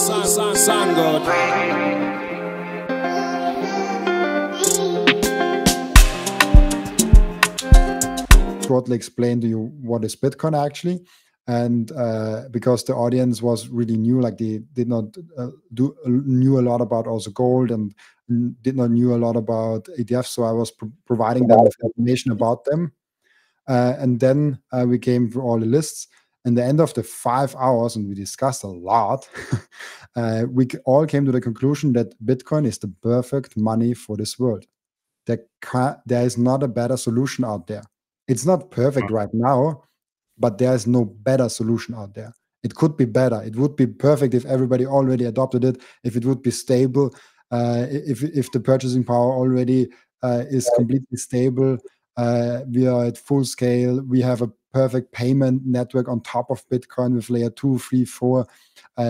Sun God. Shortly explain to you what is Bitcoin actually, and because the audience was really new, like they did not knew a lot about also gold and did not knew a lot about ETFs, so I was providing them with information about them, and then we came through all the lists. And the end of the 5 hours, and we discussed a lot, we all came to the conclusion that Bitcoin is the perfect money for this world. There is not a better solution out there. It's not perfect right now, but there is no better solution out there. It could be better. It would be perfect if everybody already adopted it, if it would be stable, if the purchasing power already is completely stable. We are at full scale. We have a perfect payment network on top of Bitcoin with layer 2, 3, 4.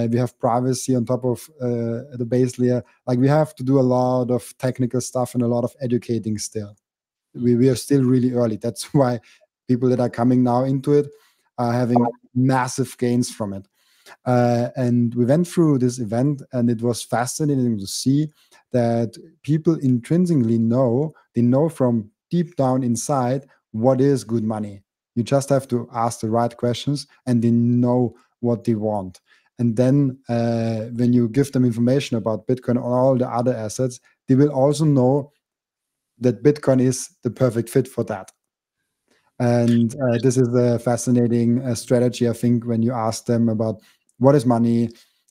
We have privacy on top of the base layer. Like, we have to do a lot of technical stuff and a lot of educating still. We are still really early. That's why people that are coming now into it are having massive gains from it. And we went through this event, and it was fascinating to see that people intrinsically know from deep down inside what is good money. You just have to ask the right questions, and they know what they want. And then when you give them information about Bitcoin and all the other assets, they will also know that Bitcoin is the perfect fit for that. And this is a fascinating strategy, I think, when you ask them about what is money,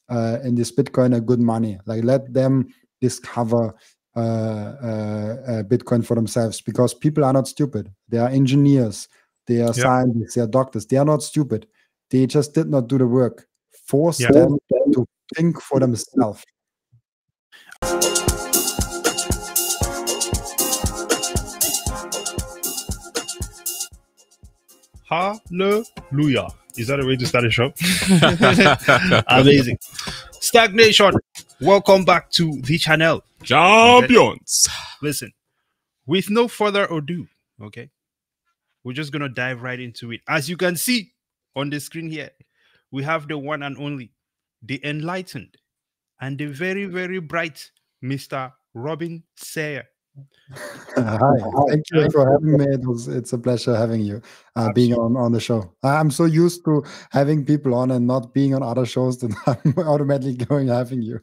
and is Bitcoin a good money? Like, let them discover Bitcoin for themselves, because people are not stupid. They are engineers, they are scientists, they are doctors. They are not stupid. They just did not do the work. Force them to think for themselves. Hallelujah. Is that a way to start a show? Amazing. Stagnation. Welcome back to the channel. Champions. Listen, with no further ado, okay, we're just going to dive right into it. As you can see on the screen here, we have the one and only, the enlightened, and the very, very bright Mr. Robin Seyr. Hi, thank you for having me. It's a pleasure having you, being on the show. I'm so used to having people on and not being on other shows that I'm automatically going having you.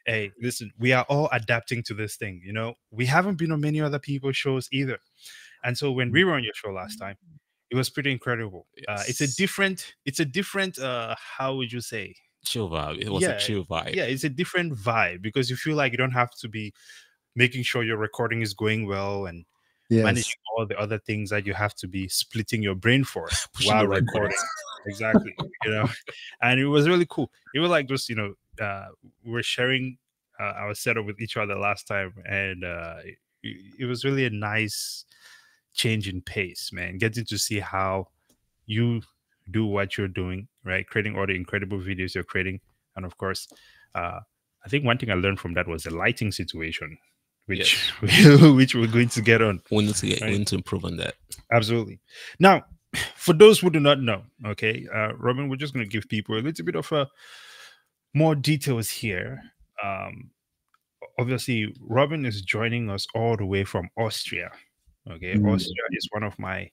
Hey, listen, we are all adapting to this thing. You know, we haven't been on many other people's shows either. And so when we were on your show last time, it was pretty incredible. Yes. It's a different, how would you say? Chill vibe. It was a chill vibe. Yeah, it's a different vibe, because you feel like you don't have to be making sure your recording is going well and managing all the other things that you have to be splitting your brain for while recording. Exactly. You know, and it was really cool. It was like just, you know, we were sharing our setup with each other last time, and it was really a nice change in pace, man. Getting to see how you do what you're doing, right? Creating all the incredible videos you're creating. And of course, I think one thing I learned from that was the lighting situation, which which we're going to get on. We need to improve on that. Absolutely. Now, for those who do not know, okay, Robin, we're just going to give people a little bit of more details here. Obviously, Robin is joining us all the way from Austria. Okay, Austria is one of my,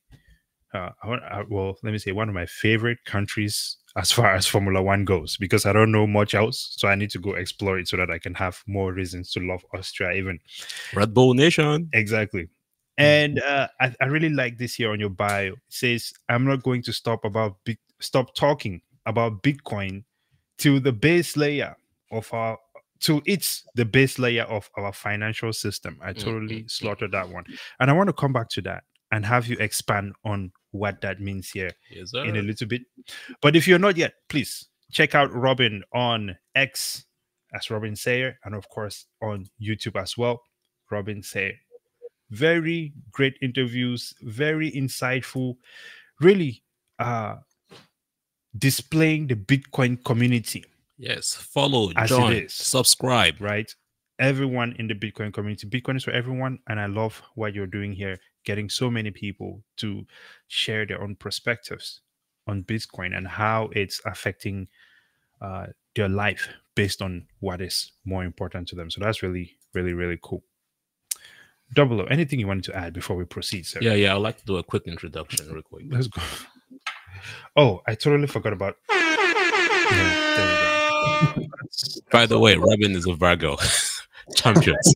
well, let me say, one of my favorite countries as far as Formula One goes, because I don't know much else, so I need to go explore it so that I can have more reasons to love Austria even. Red Bull Nation. Exactly. And I really like this here on your bio. It says, I'm not going to stop talking about Bitcoin till the base layer of our the base layer of our financial system. I totally slaughtered that one. And I want to come back to that and have you expand on what that means here in a little bit. But if you're not yet, please check out Robin on X as Robin Seyr, and of course on YouTube as well, Robin Seyr. Very great interviews, very insightful, really displaying the Bitcoin community. Yes, follow, join, subscribe. Right? Everyone in the Bitcoin community. Bitcoin is for everyone, and I love what you're doing here, getting so many people to share their own perspectives on Bitcoin and how it's affecting their life based on what is more important to them. So that's really, really, really cool. Double O, anything you wanted to add before we proceed, sir? Yeah. I'd like to do a quick introduction real quick. Let's go. Oh, I totally forgot about. Yeah, there we go. By the way, Robin is a Virgo. Champions.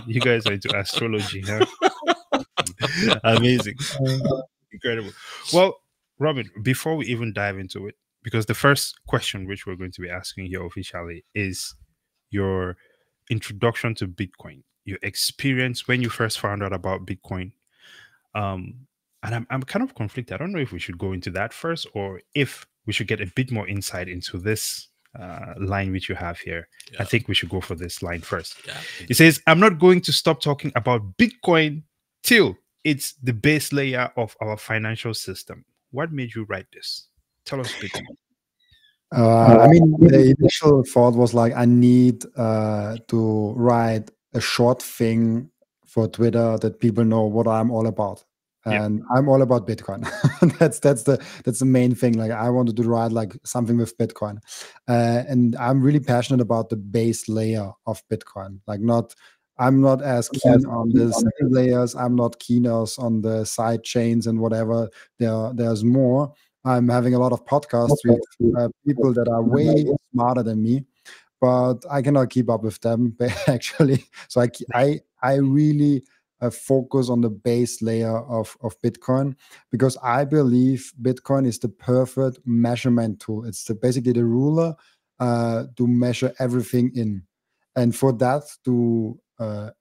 You guys are into astrology, huh? Amazing. Incredible. Well, Robin, before we even dive into it, because the first question which we're going to be asking here officially is your introduction to Bitcoin, your experience when you first found out about Bitcoin. And I'm kind of conflicted. I don't know if we should go into that first or if we should get a bit more insight into this line which you have here. I think we should go for this line first. It says, I'm not going to stop talking about Bitcoin till it's the base layer of our financial system. What made you write this? Tell us a bit more. I mean, the initial thought was like, I need to write a short thing for Twitter that people know what I'm all about. And I'm all about Bitcoin. that's the main thing. Like, I wanted to write like something with Bitcoin, and I'm really passionate about the base layer of Bitcoin. Like, I'm not as keen on the second layers. I'm not keen as on the side chains and whatever. There's more. I'm having a lot of podcasts with people that are way smarter than me, but I cannot keep up with them actually. So I really focus on the base layer of Bitcoin, because I believe Bitcoin is the perfect measurement tool. It's basically the ruler to measure everything in. And for that to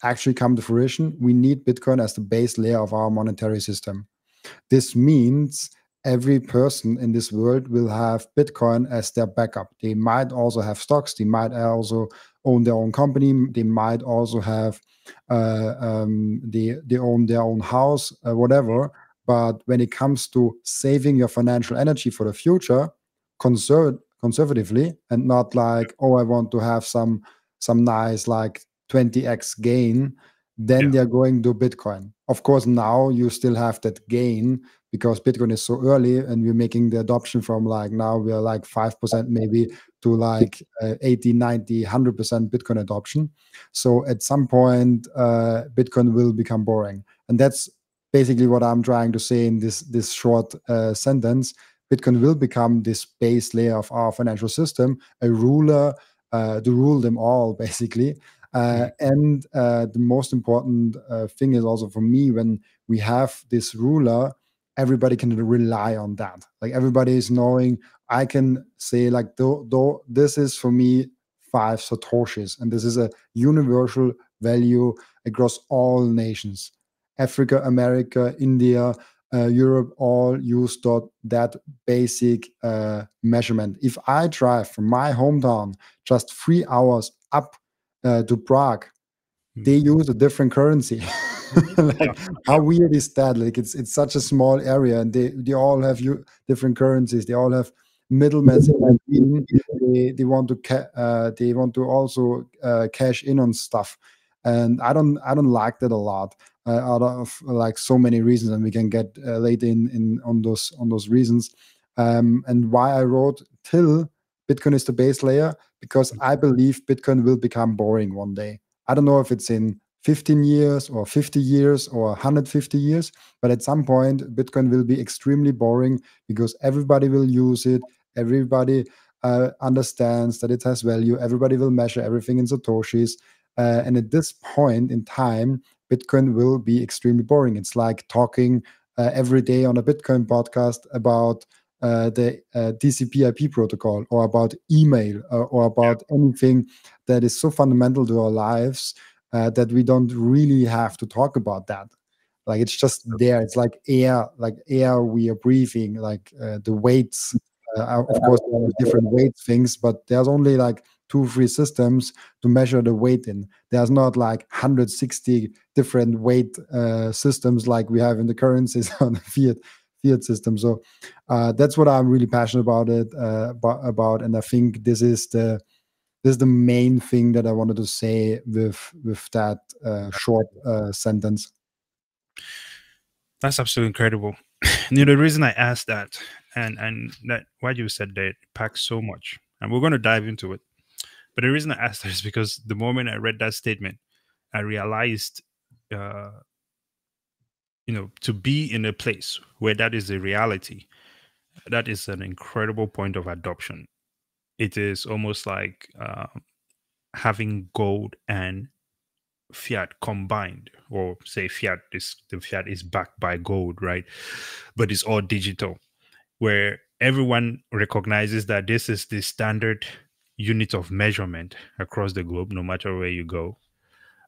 actually come to fruition, we need Bitcoin as the base layer of our monetary system. This means every person in this world will have Bitcoin as their backup. They might also have stocks. They might also own their own company. They might also have they own their own house, whatever. But when it comes to saving your financial energy for the future, conservatively, and not like, oh, I want to have some nice like 20x gain, then they're going to Bitcoin. Of course, now you still have that gain because Bitcoin is so early, and we're making the adoption from like, now we're like 5% maybe to like 80, 90, 100% Bitcoin adoption. So at some point, Bitcoin will become boring. And that's basically what I'm trying to say in this short sentence. Bitcoin will become this base layer of our financial system, a ruler to rule them all, basically. And the most important thing is also for me, when we have this ruler, everybody can rely on that. Like, everybody is knowing, I can say like, though this is for me 5 satoshis, and this is a universal value across all nations. Africa, America, India, Europe all use that basic measurement. If I drive from my hometown just 3 hours up to Prague, they use a different currency. Like, how weird is that? Like, it's such a small area, and they all have different currencies. They all have middlemen in between. They want to also cash in on stuff, and I don't like that a lot, out of like so many reasons, and we can get later in on those reasons. And why I wrote till Bitcoin is the base layer, because I believe Bitcoin will become boring one day. I don't know if it's in 15 years or 50 years or 150 years, but at some point, Bitcoin will be extremely boring, because everybody will use it. Everybody understands that it has value. Everybody will measure everything in Satoshis. And at this point in time, Bitcoin will be extremely boring. It's like talking every day on a Bitcoin podcast about the TCP/IP protocol, or about email, or about anything that is so fundamental to our lives that we don't really have to talk about that. Like, it's just there. It's like air we are breathing, like the weights. Of course, there are different weight things, but there's only like 2-3 systems to measure the weight in. There's not like 160 different weight systems like we have in the currencies on the fiat system. So that's what I'm really passionate about and I think this is the main thing that I wanted to say with that short sentence. That's absolutely incredible. The reason I asked that, and that what you said there, packs so much. And we're going to dive into it. But the reason I asked that is because the moment I read that statement, I realized, to be in a place where that is a reality, that is an incredible point of adoption. It is almost like having gold and fiat combined, or say the fiat is backed by gold, right? But it's all digital, where everyone recognizes that this is the standard unit of measurement across the globe, no matter where you go.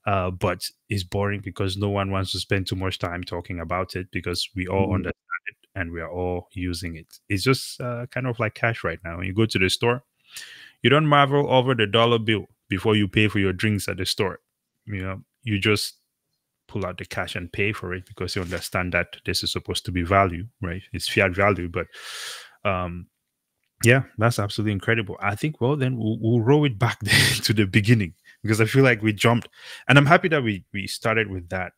But it's boring because no one wants to spend too much time talking about it, because we all understand it and we are all using it. It's just kind of like cash right now. When you go to the store, you don't marvel over the dollar bill before you pay for your drinks at the store. You just pull out the cash and pay for it because you understand that this is supposed to be value, right? It's fiat value. But yeah, that's absolutely incredible. I think, well, then we'll roll it back to the beginning, because I feel like we jumped, and I'm happy that we started with that,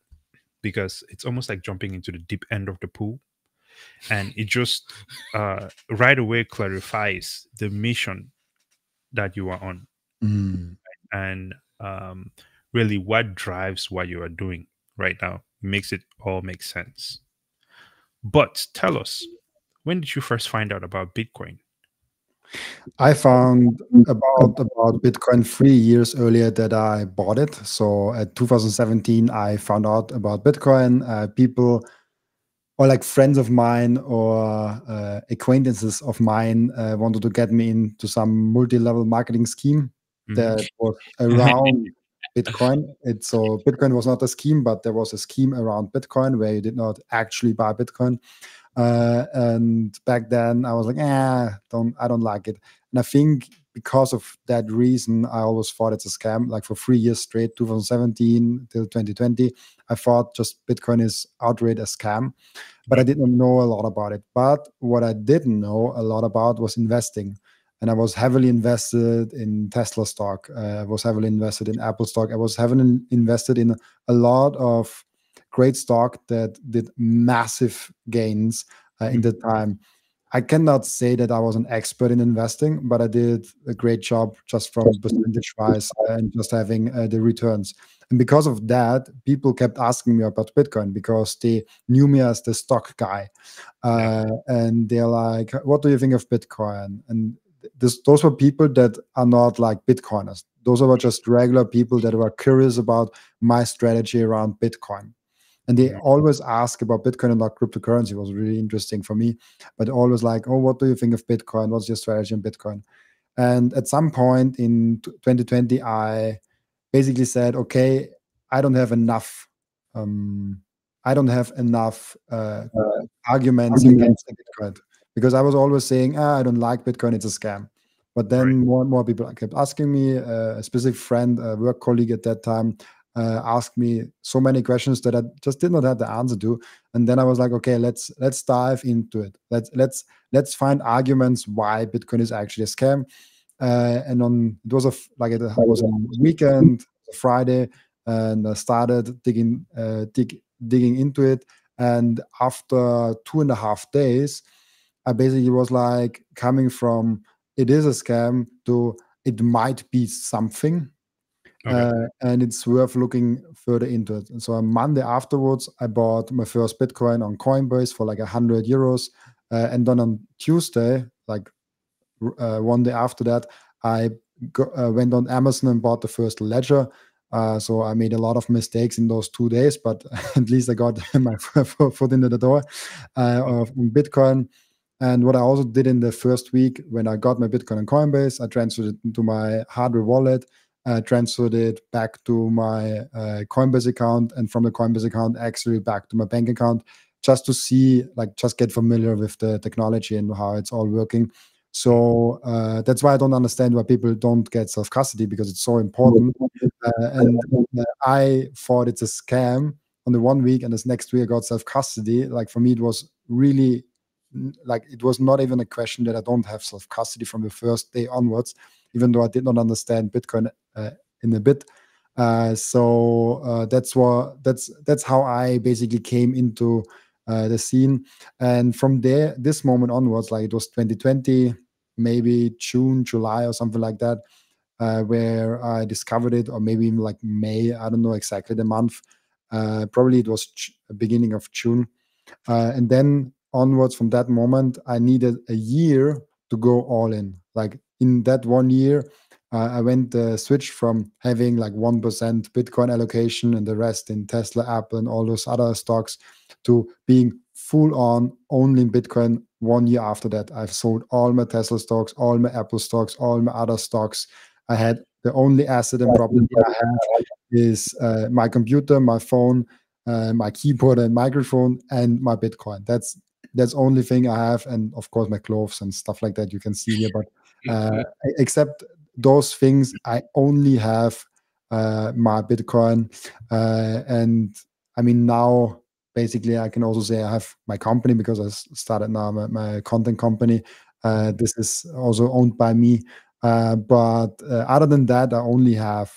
because it's almost like jumping into the deep end of the pool, and it just right away clarifies the mission that you are on, and really what drives what you are doing right now. Makes it all make sense. But tell us, when did you first find out about Bitcoin? I found about Bitcoin 3 years earlier that I bought it. So at 2017, I found out about Bitcoin. People, or like friends of mine, or acquaintances of mine, wanted to get me into some multi-level marketing scheme that was around Bitcoin. So Bitcoin was not a scheme, but there was a scheme around Bitcoin where you did not actually buy Bitcoin. And back then I was like, I don't like it. And I think because of that reason, I always thought it's a scam. Like for 3 years straight, 2017 till 2020, I thought just Bitcoin is outright a scam, but I didn't know a lot about it. But what I didn't know a lot about was investing. And I was heavily invested in Tesla stock. I was heavily invested in Apple stock. I was heavily invested in a lot of great stock that did massive gains in the time. I cannot say that I was an expert in investing, but I did a great job just from percentage wise and just having the returns. And because of that, people kept asking me about Bitcoin because they knew me as the stock guy. And they're like, what do you think of Bitcoin? And those were people that are not like Bitcoiners. Those were just regular people that were curious about my strategy around Bitcoin. And they always ask about Bitcoin and not cryptocurrency. It was really interesting for me. But always like, oh, what do you think of Bitcoin? What's your strategy on Bitcoin? And at some point in 2020, I basically said, okay, I don't have enough. I don't have enough arguments against Bitcoin, because I was always saying, I don't like Bitcoin, it's a scam. But then more and more people kept asking me. A specific friend, a work colleague at that time, asked me so many questions that I just did not have the answer to. And then I was like, okay, let's dive into it. Let's find arguments why Bitcoin is actually a scam. And it was a weekend, a Friday, and I started digging into it. And after 2.5 days, I basically was like coming from it is a scam to it might be something. And it's worth looking further into it. And so on Monday afterwards, I bought my first Bitcoin on Coinbase for like 100 euros. And then on Tuesday, like one day after that, I went on Amazon and bought the first ledger. So I made a lot of mistakes in those 2 days, but at least I got my foot into the door of Bitcoin. And what I also did in the first week, when I got my Bitcoin on Coinbase, I transferred it into my hardware wallet. Transferred it back to my Coinbase account, and from the Coinbase account, actually back to my bank account, just to see, like, just get familiar with the technology and how it's all working. So that's why I don't understand why people don't get self-custody, because it's so important. And I thought it's a scam on the 1 week, and this next week I got self-custody. Like, for me, it was really, like, it was not even a question that I don't have self-custody from the first day onwards, even though I did not understand Bitcoin in a bit. So that's how I basically came into the scene. And from there, this moment onwards, like it was 2020, maybe June, July, or something like that, where I discovered it, or maybe even like May. I don't know exactly the month. Probably it was beginning of June. And then onwards from that moment, I needed a year to go all in. Like in that 1 year, I went switched from having like 1% Bitcoin allocation and the rest in Tesla, Apple, and all those other stocks to being full on only in Bitcoin. 1 year after that, I've sold all my Tesla stocks, all my Apple stocks, all my other stocks. I had the only asset and property I have is my computer, my phone, my keyboard and microphone, and my Bitcoin. That's only thing I have, and of course my clothes and stuff like that you can see here. But except those things, I only have my Bitcoin, and I mean now basically I can also say I have my company because I started now my content company. This is also owned by me, but other than that, I only have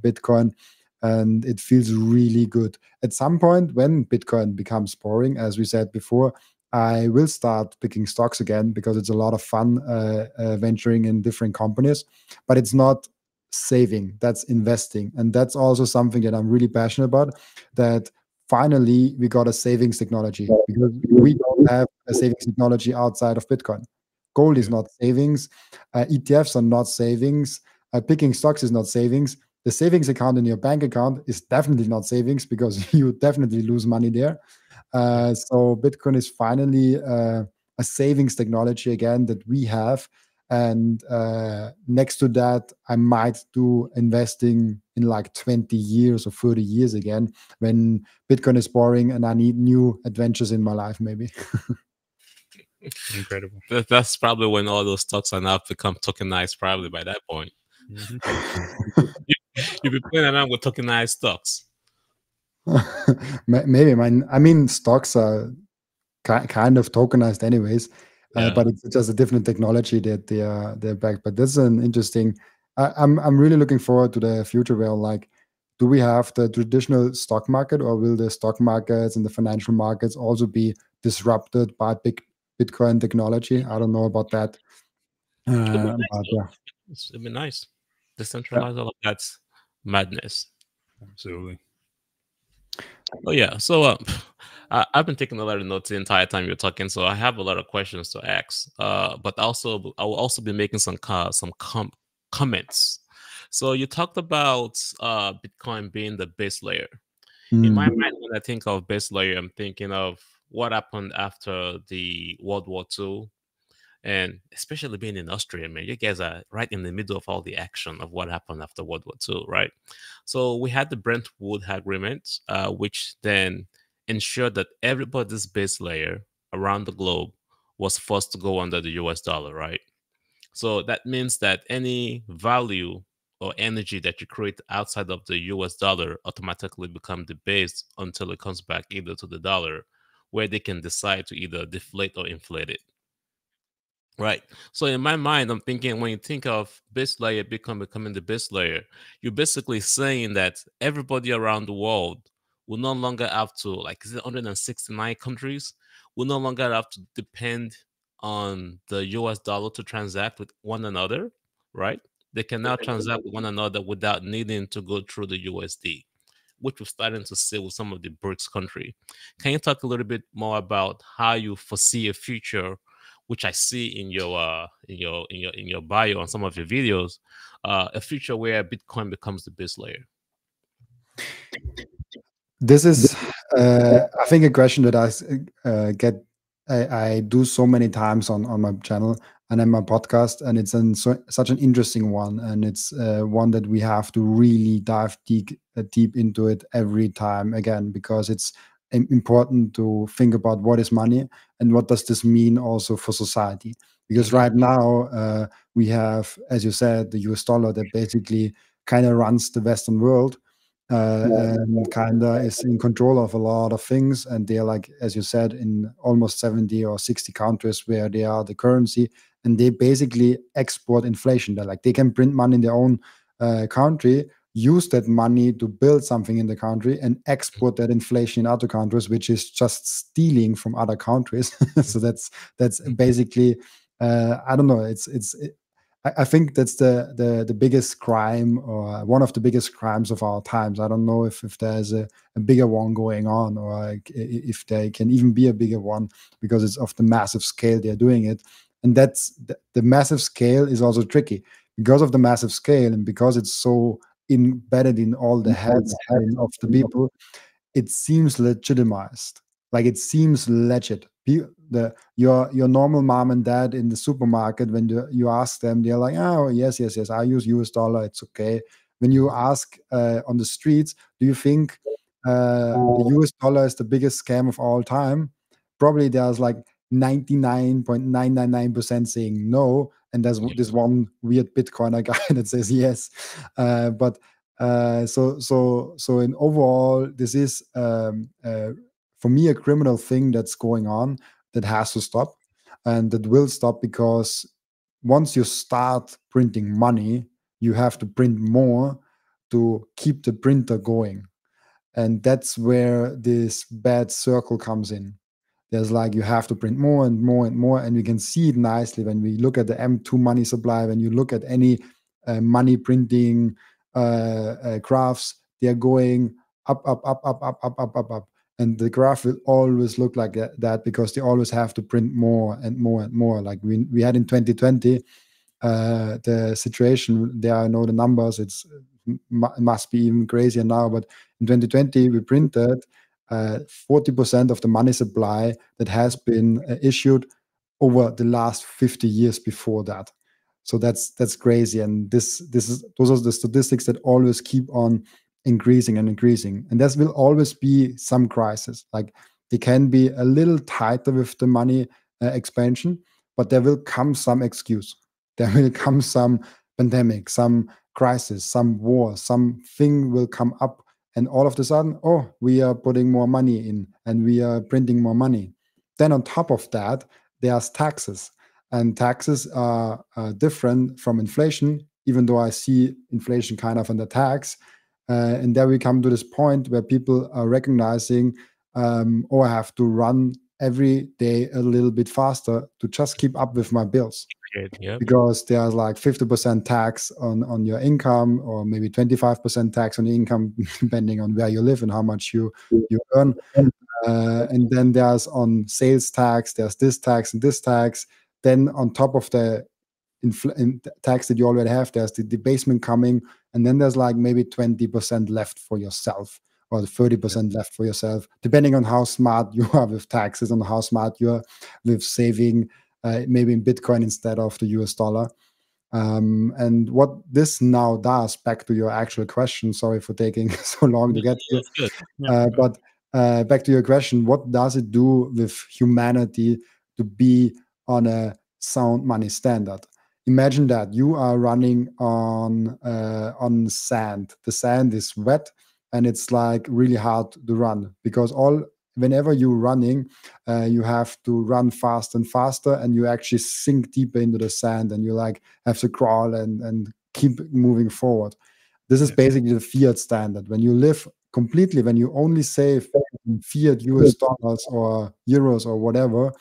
Bitcoin, and it feels really good. At some point, when Bitcoin becomes boring, as we said before, I will start picking stocks again because it's a lot of fun venturing in different companies, but it's not saving, that's investing. And that's also something that I'm really passionate about, that finally we got a savings technology, because we don't have a savings technology outside of Bitcoin. Gold is not savings, ETFs are not savings, picking stocks is not savings. The savings account in your bank account is definitely not savings, because you definitely lose money there. So Bitcoin is finally a savings technology again that we have. And next to that, I might do investing in like 20 years or 30 years again, when Bitcoin is boring and I need new adventures in my life, maybe. Incredible. That's probably when all those stocks are now become tokenized, probably by that point. You'll be playing around with tokenized stocks. Maybe. I mean, stocks are kind of tokenized anyways, but it's just a different technology that they're back. But this is an interesting. I'm really looking forward to the future where, like, do we have the traditional stock market, or will the stock markets and the financial markets also be disrupted by big Bitcoin technology? I don't know about that. It'd Yeah. be nice. Decentralize all of that madness. Absolutely. Oh yeah. So I've been taking a lot of notes the entire time you're talking, so I have a lot of questions to ask. But also I will also be making some comments. So you talked about Bitcoin being the base layer. In my mind, when I think of base layer, I'm thinking of what happened after the World War II. And especially being in Austria, man, you guys are right in the middle of all the action of what happened after World War II, right? So we had the Brentwood Agreement, which then ensured that everybody's base layer around the globe was forced to go under the US dollar, right? So that means that any value or energy that you create outside of the US dollar automatically become the base until it comes back either to the dollar, where they can decide to either deflate or inflate it. Right. So in my mind, I'm thinking when you think of base layer becoming the base layer, you're basically saying that everybody around the world will no longer have to, like, is it 169 countries, will no longer have to depend on the US dollar to transact with one another, right? They can now transact with one another without needing to go through the USD, which we're starting to see with some of the BRICS country. Can you talk a little bit more about how you foresee a future, which I see in your bio on some of your videos, a future where Bitcoin becomes the base layer? This is, I think, a question that I do so many times on my channel and in my podcast, and it's such an interesting one, and it's one that we have to really dive deep into it every time again, because it's important to think about what is money and what does this mean also for society. Because right now we have, as you said, the US dollar that basically kind of runs the Western world. And kind of is in control of a lot of things, and they're, like, as you said, in almost 70 or 60 countries where they are the currency, and they basically export inflation. They're like, they can print money in their own country, use that money to build something in the country, and export that inflation in other countries, which is just stealing from other countries. So that's basically I don't know. I think that's the biggest crime, or one of the biggest crimes of our times. I don't know if there's a bigger one going on, or like if there can even be a bigger one, because it's of the massive scale they're doing it. And that's the massive scale is also tricky because of the massive scale, and because it's so embedded in all the heads of the people. It seems legitimized, like it seems legit. Your normal mom and dad in the supermarket, when you ask them, they're like, oh yes, yes, yes, I use US dollar, it's okay. When you ask on the streets, do you think the US dollar is the biggest scam of all time? Probably there's like 99.999% saying no, and there's this one weird Bitcoiner guy that says yes. But so in overall, this is for me a criminal thing that's going on, that has to stop, and that will stop, because once you start printing money, you have to print more to keep the printer going, and that's where this bad circle comes in. There's like, you have to print more and more and more, and we can see it nicely when we look at the M2 money supply. When you look at any money printing graphs, they're going up, up, up, up, up, up, up, up, up, and the graph will always look like that, because they always have to print more and more and more. Like we had in 2020 the situation there. I know the numbers, it's must be even crazier now, but in 2020 we printed 40% of the money supply that has been issued over the last 50 years before that. So that's crazy, and those are the statistics that always keep on increasing and increasing. And there will always be some crisis. Like, they can be a little tighter with the money expansion, but there will come some excuse. There will come some pandemic, some crisis, some war, something will come up, and all of a sudden, oh, we are putting more money in and we are printing more money. Then on top of that, there's taxes, and taxes are different from inflation, even though I see inflation kind of in the tax. And there we come to this point where people are recognizing, oh, I have to run every day a little bit faster to just keep up with my bills. Yep. Because there's like 50% tax on your income, or maybe 25% tax on your income, depending on where you live and how much you earn. And then there's on sales tax, there's this tax and this tax. Then on top of the tax that you already have, there's the debasement coming, and then there's like maybe 20% left for yourself, or 30% left for yourself, depending on how smart you are with taxes and how smart you are with saving, maybe in Bitcoin instead of the US dollar. And what this now does, back to your actual question, sorry for taking so long to get here, Good. Yeah. but back to your question, what does it do with humanity to be on a sound money standard? Imagine that you are running on sand. The sand is wet, and it's like really hard to run, because whenever you're running, you have to run fast and faster, and you actually sink deeper into the sand, and you like have to crawl and keep moving forward. This is basically the fiat standard. When you live completely, when you only save in fiat US dollars or euros or whatever,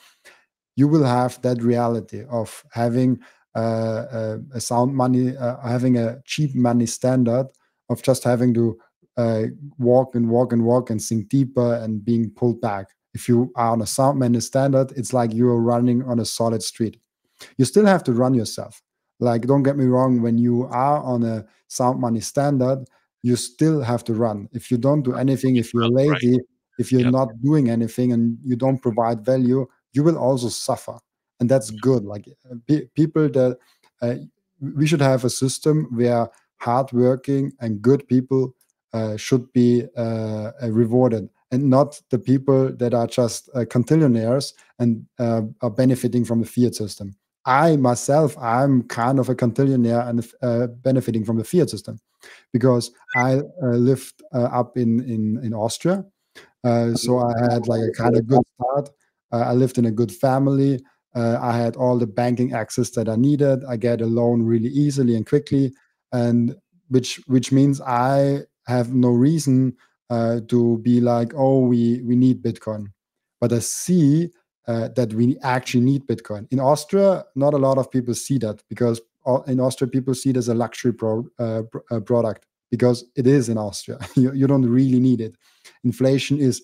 you will have that reality of having a sound money, having a cheap money standard, of just having to walk and walk and walk and sink deeper and being pulled back. If you are on a sound money standard, it's like you're running on a solid street. You still have to run yourself. Like, don't get me wrong, when you are on a sound money standard, you still have to run. If you don't do anything, if you're lazy, if you're not doing anything and you don't provide value, you will also suffer. And that's good. Like, people that we should have a system where hardworking and good people should be rewarded, and not the people that are just cantillionaires and are benefiting from the fiat system. I myself, I'm kind of a cantillionaire and benefiting from the fiat system, because I lived up in Austria. So I had like a kind of good start. I lived in a good family. I had all the banking access that I needed. I get a loan really easily and quickly, and which means I have no reason to be like, oh, we need Bitcoin. But I see that we actually need Bitcoin. In Austria, not a lot of people see that, because in Austria, people see it as a luxury product, because it is in Austria. You don't really need it. Inflation is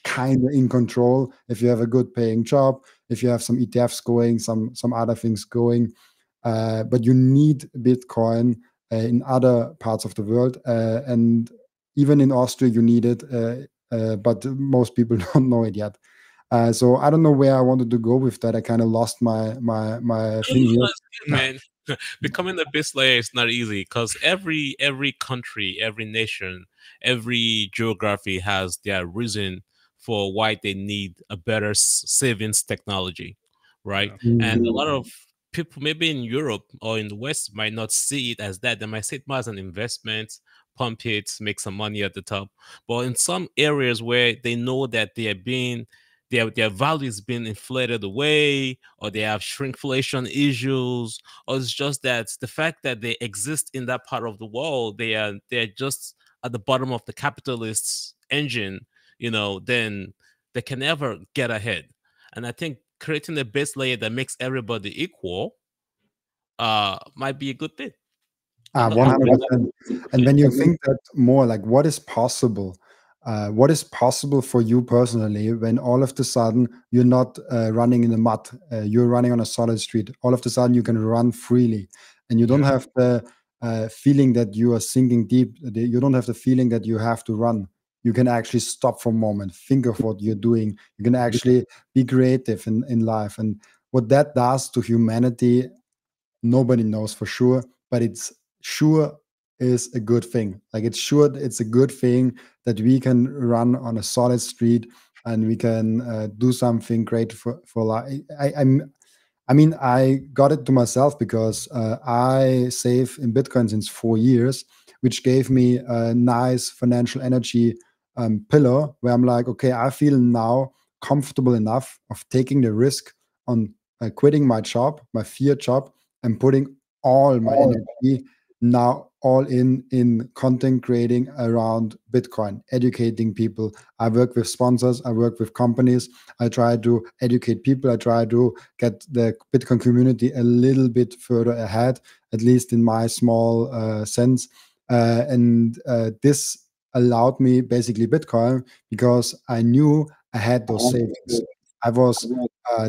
kind of in control if you have a good paying job, if you have some ETFs going, some other things going. But you need Bitcoin in other parts of the world. And even in Austria, you need it. But most people don't know it yet. So I don't know where I wanted to go with that. I kind of lost my thing here. Man, becoming a base layer is not easy, because every country, every nation, every geography has their reason for why they need a better savings technology, right? And a lot of people, maybe in Europe or in the West, might not see it as that. They might see it more as an investment, pump it, make some money at the top. But in some areas where they know that they are being their value is being inflated away, or they have shrinkflation issues, or it's just that the fact that they exist in that part of the world, they're just at the bottom of the capitalist engine, then they can never get ahead. And I think creating a base layer that makes everybody equal might be a good thing. 100%. And when you think that more, like what is possible for you personally when all of a sudden you're not running in the mud, you're running on a solid street. All of a sudden you can run freely, and you don't have the feeling that you are sinking deep. You don't have the feeling that you have to run. You can actually stop for a moment, think of what you're doing. You can actually be creative in life. And what that does to humanity, nobody knows for sure, but it's sure is a good thing. Like it's a good thing that we can run on a solid street, and we can do something great for life. I mean, I got it to myself because I save in Bitcoin since 4 years, which gave me a nice financial energy pillar where I'm like, okay, I feel now comfortable enough of taking the risk on quitting my job, my fear job, and putting all my energy now all in content creating around Bitcoin, educating people. I work with sponsors, I work with companies, I try to educate people, I try to get the Bitcoin community a little bit further ahead, at least in my small sense. And this allowed me basically Bitcoin because I knew I had those savings. I was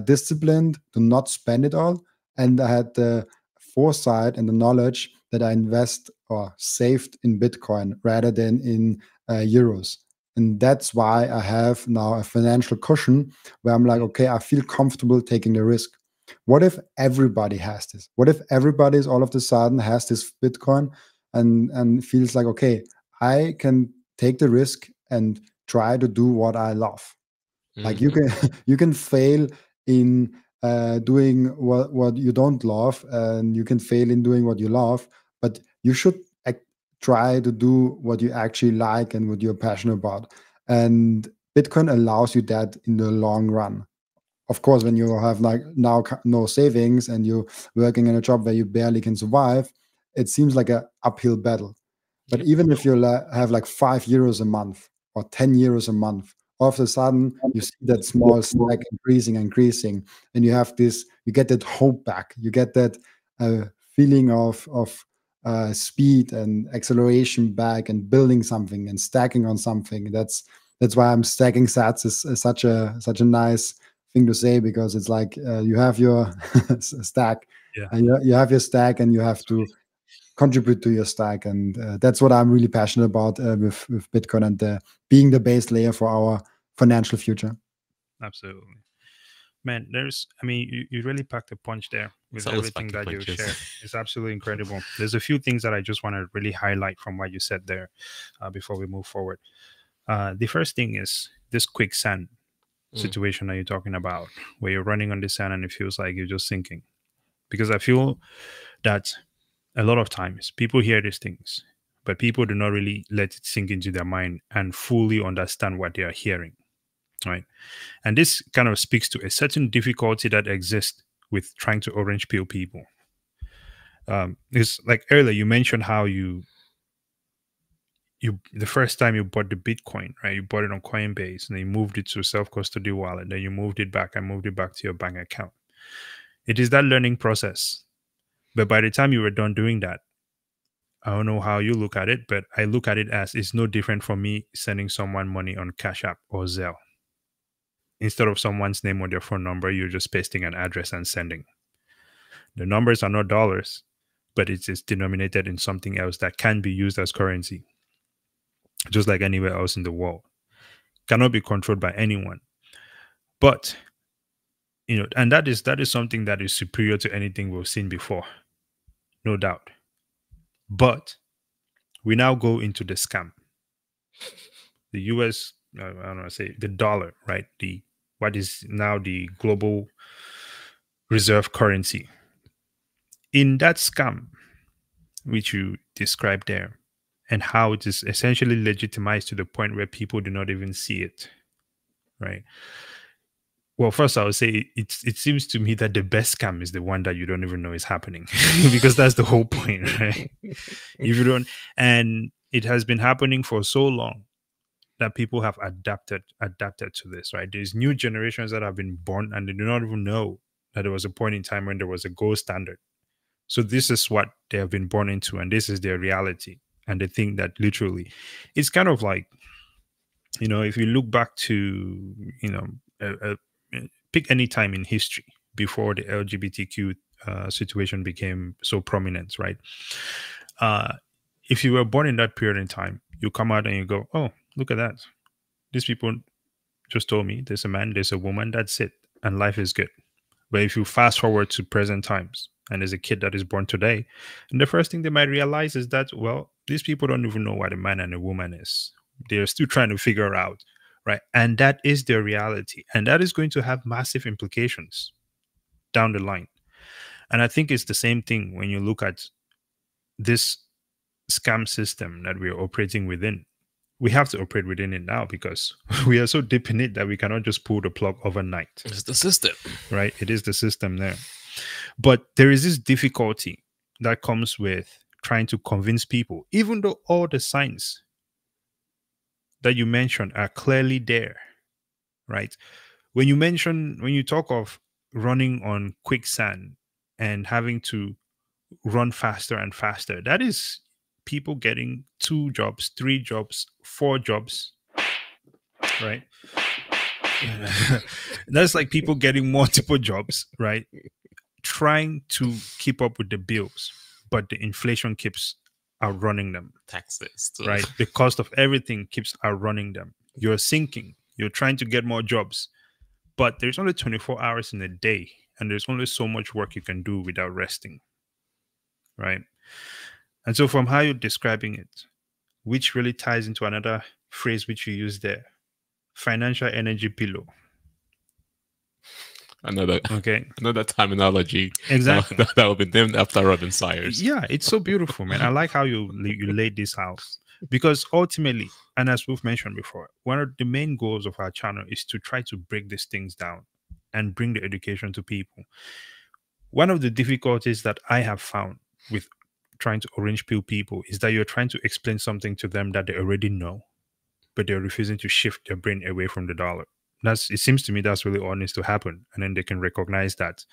disciplined to not spend it all, and I had the foresight and the knowledge that I invest or saved in Bitcoin rather than in euros. And that's why I have now a financial cushion where I'm like, okay, I feel comfortable taking the risk. What if everybody has this? What if everybody's all of a sudden has this Bitcoin and feels like, okay, I can take the risk and try to do what I love. Like you can fail in doing what you don't love, and you can fail in doing what you love, but you should try to do what you actually like and what you're passionate about. And Bitcoin allows you that in the long run. Of course, when you have like now no savings and you're working in a job where you barely can survive, it seems like an uphill battle. But even if you have like €5 a month or €10 a month, all of a sudden you see that small stack increasing, and you have this, you get that hope back, you get that feeling of speed and acceleration back, and building something and stacking on something. That's why I'm stacking sats is such a nice thing to say, because it's like you have your stack, and you have your stack, and you have to contribute to your stack. And that's what I'm really passionate about with Bitcoin, and being the base layer for our financial future. Absolutely. Man, you really packed a punch there with everything that you shared. It's absolutely incredible. There's a few things that I just want to really highlight from what you said there before we move forward. The first thing is this quicksand situation that you're talking about, where you're running on the sand and it feels like you're just sinking. Because I feel that a lot of times people hear these things, but people do not really let it sink into their mind and fully understand what they are hearing, right? And this kind of speaks to a certain difficulty that exists with trying to orange pill people. It's like earlier you mentioned how you the first time you bought the Bitcoin, right? You bought it on Coinbase, and then you moved it to a self-custody wallet. Then you moved it back and moved it back to your bank account. It is that learning process. But by the time you were done doing that, I don't know how you look at it, but I look at it as it's no different from me sending someone money on Cash App or Zelle. Instead of someone's name or their phone number, you're just pasting an address and sending. The numbers are not dollars, but it is denominated in something else that can be used as currency, just like anywhere else in the world. Cannot be controlled by anyone. But, and that is something that is superior to anything we've seen before, no doubt. But we now go into the scam. The US, I don't know, say the dollar, right? What is now the global reserve currency. In that scam, which you described there, and how it is essentially legitimized to the point where people do not even see it, right? Well, first I would say it seems to me that the best scam is the one that you don't even know is happening, because that's the whole point, right? If you don't, and it has been happening for so long that people have adapted to this, right? There's new generations that have been born and they do not even know that there was a point in time when there was a gold standard. So this is what they have been born into, and this is their reality. And they think that literally, it's kind of like, if you look back to, pick any time in history before the LGBTQ situation became so prominent, right? If you were born in that period in time, you come out and you go, oh, look at that. These people just told me there's a man, there's a woman, that's it. And life is good. But if you fast forward to present times and there's a kid that is born today, and the first thing they might realize is that, well, these people don't even know what a man and a woman is. They're still trying to figure out, right? And that is their reality. And that is going to have massive implications down the line. And I think it's the same thing when you look at this scam system that we're operating within. We have to operate within it now because we are so deep in it that we cannot just pull the plug overnight. It's the system. Right? It is the system there. But there is this difficulty that comes with trying to convince people, even though all the signs that you mentioned are clearly there, right? When you talk of running on quicksand and having to run faster and faster, that is people getting 2 jobs, 3 jobs, 4 jobs, right? That's like people getting multiple jobs, right? Trying to keep up with the bills, but the inflation keeps outrunning them. Taxes, too. Right? The cost of everything keeps outrunning them. You're sinking. You're trying to get more jobs, but there's only 24 hours in a day, and there's only so much work you can do without resting, right? And so from how you're describing it, which really ties into another phrase which you use there, financial energy pillow. Another terminology. Exactly. That will be named after Robin Seyr. Yeah, it's so beautiful, man. I like how you laid this out, because ultimately, and as we've mentioned before, one of the main goals of our channel is to try to break these things down and bring the education to people. One of the difficulties that I have found with trying to orange pill people is that you're trying to explain something to them that they already know, but they're refusing to shift their brain away from the dollar. It seems to me that's really all needs to happen, and then they can recognize that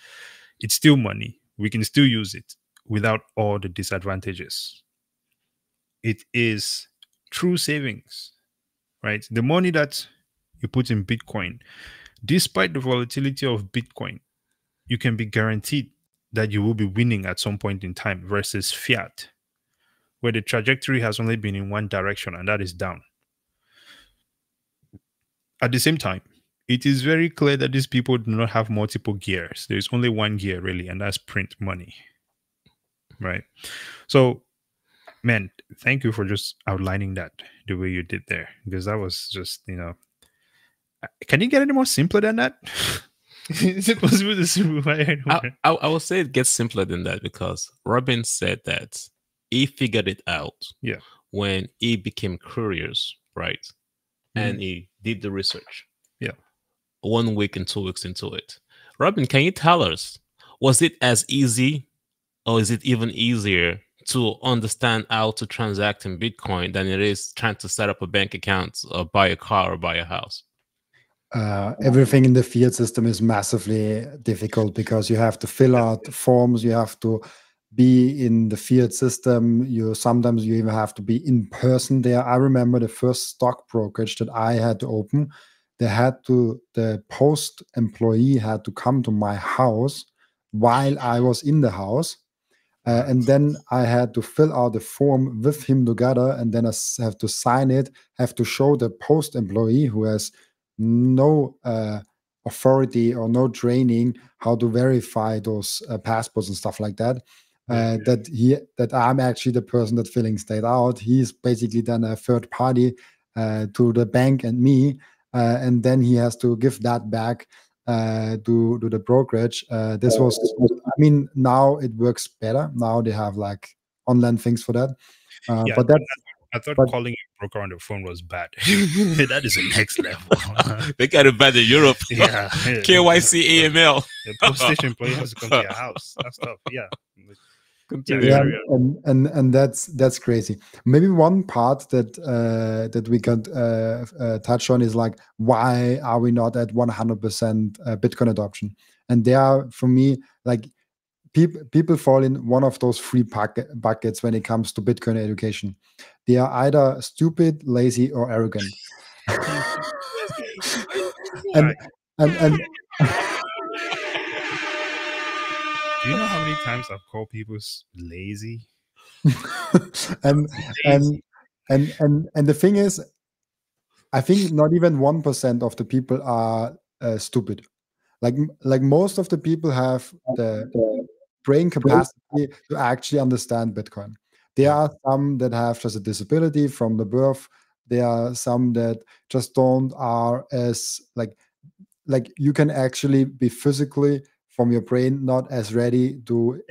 it's still money. We can still use it without all the disadvantages. It is true savings, right? The money that you put in Bitcoin, despite the volatility of Bitcoin, you can be guaranteed that you will be winning at some point in time, versus fiat, where the trajectory has only been in one direction, and that is down. At the same time, it is very clear that these people do not have multiple gears. There's only one gear, really, and that's print money, right? So, man, thank you for just outlining that the way you did there, because that was just, can you get any more simpler than that? Is it possible to simplify it? I would say it gets simpler than that, because Robin said that he figured it out when he became curious, right? And he did the research. 1 week and 2 weeks into it. Robin, can you tell us, was it as easy, or is it even easier to understand how to transact in Bitcoin than it is trying to set up a bank account or buy a car or buy a house. Everything in the fiat system is massively difficult because you have to fill out forms, you have to be in the fiat system, sometimes you even have to be in person there. I remember the first stock brokerage that I had to open, the post employee had to come to my house while I was in the house. And then I had to fill out the form with him together, and then I have to sign it, have to show the post employee who has no authority or no training how to verify those passports and stuff like that. That I'm actually the person that filling that out. He's basically then a third party to the bank and me, and then he has to give that back to the brokerage. This was, I mean, now it works better. Now they have like online things for that. But that's. I thought calling a broker on the phone was bad. That is the next level. They got it bad in Europe. Yeah. KYC, AML. The post station employee has to come to your house. That stuff. Yeah. Yeah, and that's crazy. Maybe one part that we can touch on is like, why are we not at 100% Bitcoin adoption? And there are, for me, like people fall in one of those three buckets when it comes to Bitcoin education. They are either stupid, lazy, or arrogant. and do you know how many times I've called people lazy? and the thing is, I think not even 1% of the people are stupid. Like most of the people have the brain capacity to actually understand Bitcoin. There are some that have just a disability from the birth. There are some that just are as like you can actually be physically from your brain not as ready to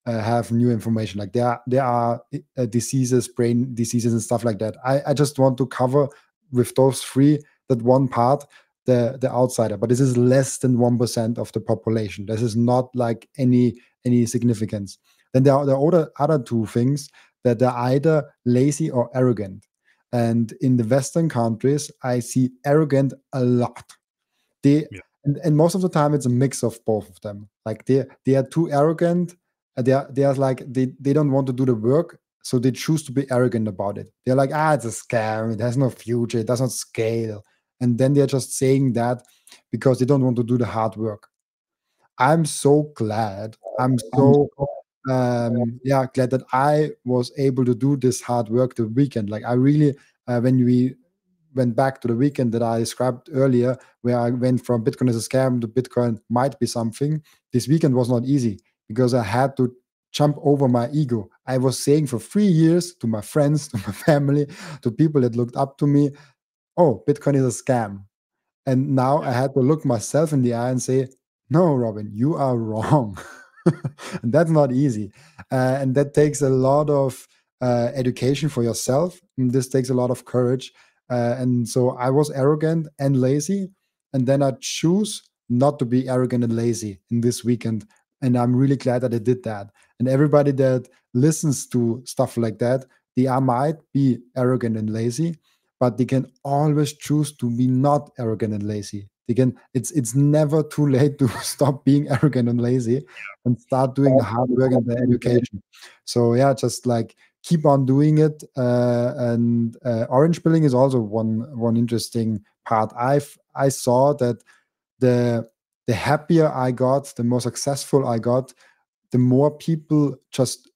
have new information. Like there are diseases, brain diseases and stuff like that. I just want to cover with those three, that one part, the outsider, but this is less than 1% of the population. This is not like any significance. Then there are the other two things, that they're either lazy or arrogant. And in the Western countries, I see arrogant a lot. And most of the time it's a mix of both of them. Like they are too arrogant. They are like they don't want to do the work, so they choose to be arrogant about it. They're like, it's a scam, it has no future, it does not scale. And then they're just saying that because they don't want to do the hard work. I'm so glad. I'm so glad that I was able to do this hard work the weekend. Like I really, when we went back to the weekend that I described earlier, where I went from Bitcoin is a scam to Bitcoin might be something. This weekend was not easy because I had to jump over my ego. I was saying for 3 years to my friends, to my family, to people that looked up to me, oh, Bitcoin is a scam. And now I had to look myself in the eye and say, no, Robin, you are wrong. And that's not easy. And that takes a lot of education for yourself. And this takes a lot of courage. And so I was arrogant and lazy. And then I choose not to be arrogant and lazy in this weekend. And I'm really glad that I did that. And everybody that listens to stuff like that, they might be arrogant and lazy, but they can always choose to be not arrogant and lazy. It's never too late to stop being arrogant and lazy and start doing the hard work and the education. So yeah, just like keep on doing it. And orange pilling is also one interesting part. I saw that the happier I got, the more successful I got, the more people just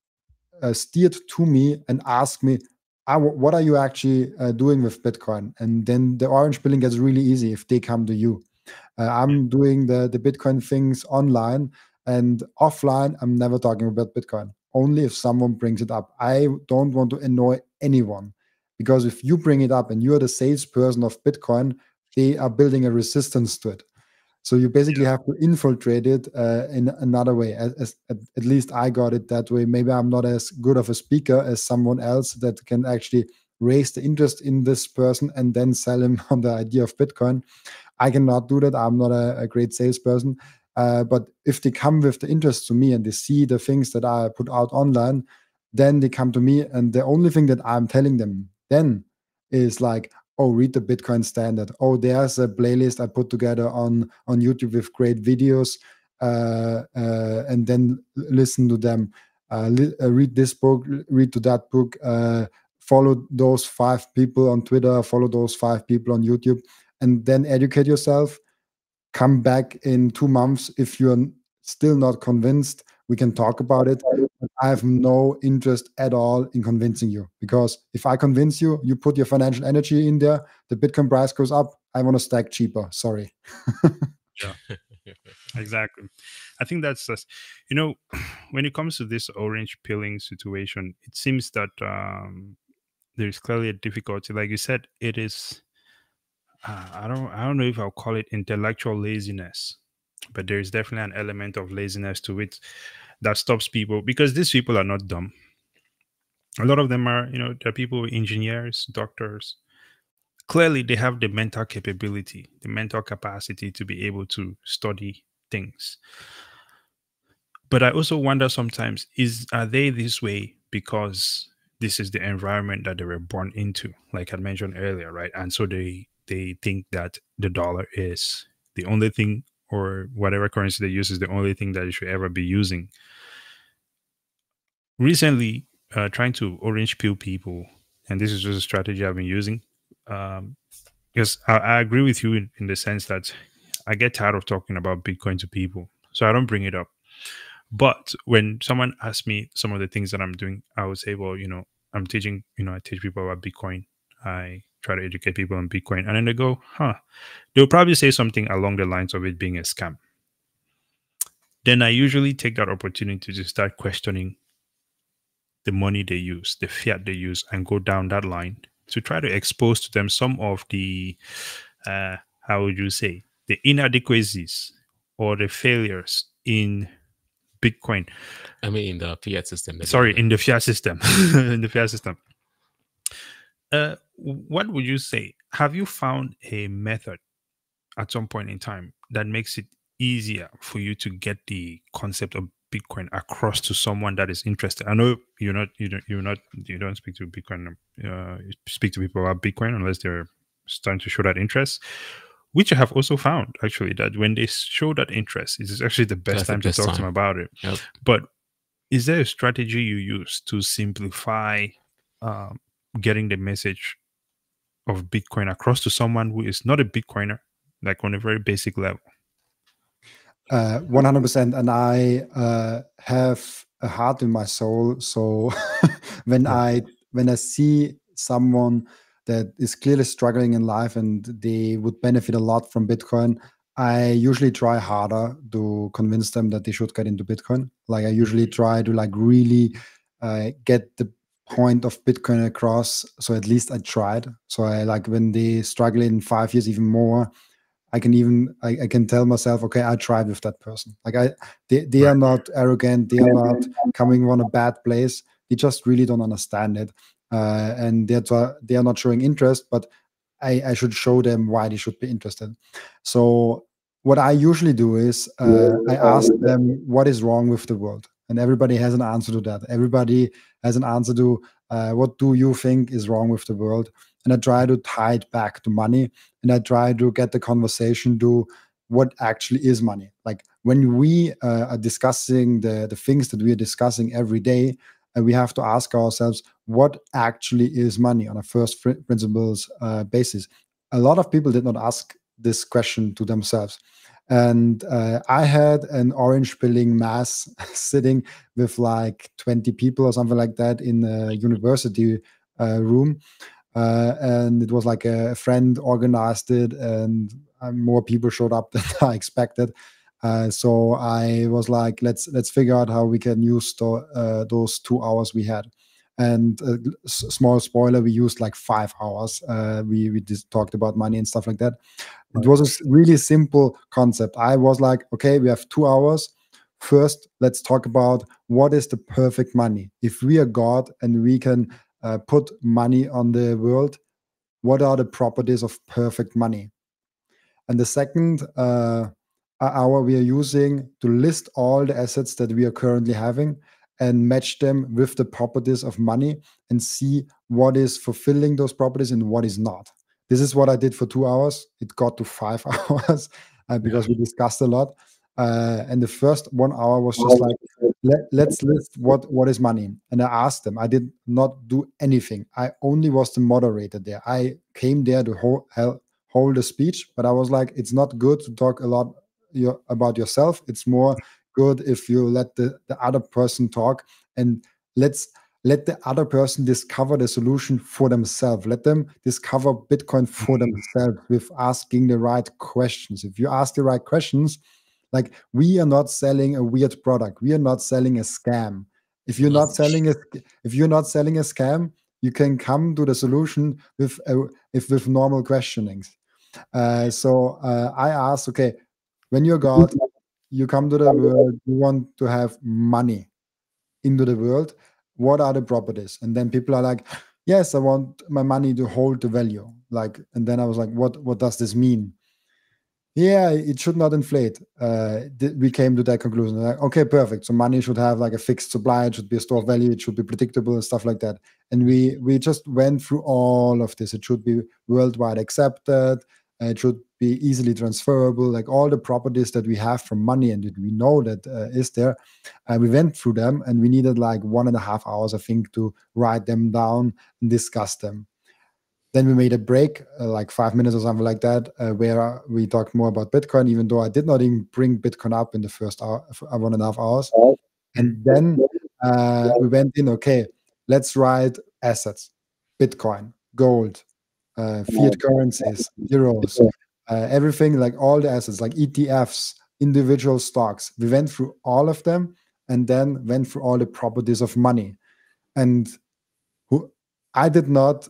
steered to me and asked me, what are you actually doing with Bitcoin? And then the orange pilling gets really easy if they come to you. I'm doing the Bitcoin things online, and offline, I'm never talking about Bitcoin. Only if someone brings it up. I don't want to annoy anyone, because if you bring it up and you're the salesperson of Bitcoin, they are building a resistance to it. So you basically have to infiltrate it in another way. At least I got it that way. Maybe I'm not as good of a speaker as someone else that can actually raise the interest in this person and then sell him on the idea of Bitcoin. I cannot do that. I'm not a great salesperson. But if they come with the interest to me and they see the things that I put out online, then they come to me, and the only thing that I'm telling them then is like, oh, read the Bitcoin Standard. Oh, there's a playlist I put together on YouTube with great videos, and then listen to them. Read this book, read to that book, follow those 5 people on Twitter, follow those 5 people on YouTube, and then educate yourself. Come back in 2 months. If you're still not convinced, we can talk about it. But I have no interest at all in convincing you, because if I convince you, you put your financial energy in there, the Bitcoin price goes up, I want to stack cheaper. Sorry. Yeah, exactly. I think that's just, when it comes to this orange pilling situation, it seems that there's clearly a difficulty. Like you said, it is. I don't know if I'll call it intellectual laziness, but there is definitely an element of laziness to it that stops people, because these people are not dumb. A lot of them are, they're people, engineers, doctors. Clearly, they have the mental capability, the mental capacity to be able to study things. But I also wonder sometimes, are they this way because this is the environment that they were born into, like I mentioned earlier, right? And so they think that the dollar is the only thing, or whatever currency they use is the only thing that you should ever be using. Recently, trying to orange pill people, and this is just a strategy I've been using, because I agree with you in the sense that I get tired of talking about Bitcoin to people, so I don't bring it up. But when someone asks me some of the things that I'm doing, I would say, well, I'm teaching, I teach people about Bitcoin. I try to educate people on Bitcoin. And then they go, they'll probably say something along the lines of it being a scam. Then I usually take that opportunity to start questioning the money they use, the fiat they use, and go down that line to try to expose to them some of the, how would you say, the inadequacies or the failures in Bitcoin. I mean, in the fiat system. Sorry, in the fiat system. In the fiat system. What would you say? Have you found a method at some point in time that makes it easier for you to get the concept of Bitcoin across to someone that is interested? I know you don't speak to Bitcoin. You speak to people about Bitcoin unless they're starting to show that interest. Which I have also found, actually, that when they show that interest, it is actually the best time to talk to them about it. Yep. But is there a strategy you use to simplify getting the message of Bitcoin across to someone who is not a Bitcoiner, like on a very basic level? 100%. And I have a heart in my soul. So when I see someone that is clearly struggling in life and they would benefit a lot from Bitcoin, I usually try harder to convince them that they should get into Bitcoin. Like I usually try to really get the point of Bitcoin across. So at least I tried. So I when they struggle in 5 years even more, I can tell myself, okay, I tried with that person. Like they are not arrogant. They are not coming from a bad place. They just really don't understand it. And they are not showing interest, but I should show them why they should be interested. So what I usually do is I ask them what is wrong with the world, and everybody has an answer to that. Everybody has an answer to what do you think is wrong with the world, and I try to tie it back to money, and I try to get the conversation to what actually is money. Like when we are discussing the things that we are discussing every day, we have to ask ourselves what actually is money on a first principles basis. A lot of people did not ask this question to themselves. And I had an orange pilling mass sitting with like 20 people or something like that in a university room. And it was like a friend organized it, and more people showed up than I expected. So I was like, let's figure out how we can use those 2 hours we had. And small spoiler, we used like 5 hours. We just talked about money and stuff like that. It was a really simple concept. I was like, okay, we have 2 hours. First, let's talk about what is the perfect money. If we are God and we can put money on the world, what are the properties of perfect money? And the second hour we are using to list all the assets that we are currently having and match them with the properties of money and see what is fulfilling those properties and what is not. This is what I did for 2 hours. It got to 5 hours because we discussed a lot. And the first 1 hour was just like, let's list what is money. And I asked them. I did not do anything. I only was the moderator there. I came there to hold a speech, but I was like, it's not good to talk a lot about yourself. It's more good if you let the other person talk, and let the other person discover the solution for themselves. Let them discover Bitcoin for themselves with asking the right questions. If you ask the right questions, like, we are not selling a weird product. We are not selling a scam. If you're not selling a scam, you can come to the solution with normal questionings. So I asked, okay, when you're God, you come to the world, you want to have money into the world. What are the properties? And then people are like, yes, I want my money to hold the value. Like, and then I was like, what does this mean? Yeah, it should not inflate. We came to that conclusion. Like, okay, perfect. So money should have like a fixed supply. It should be a store of value. It should be predictable and stuff like that. And we just went through all of this. It should be worldwide accepted. It should be easily transferable. Like all the properties that we have from money and that we know that is there. We went through them, and we needed like 1.5 hours, I think, to write them down and discuss them. Then we made a break, like 5 minutes or something like that, where we talked more about Bitcoin, even though I did not even bring Bitcoin up in the first hour, 1.5 hours. And then we went in, okay, let's write assets, Bitcoin, gold, fiat currencies, euros, everything, like all the assets, like ETFs, individual stocks. We went through all of them and then went through all the properties of money. And I did not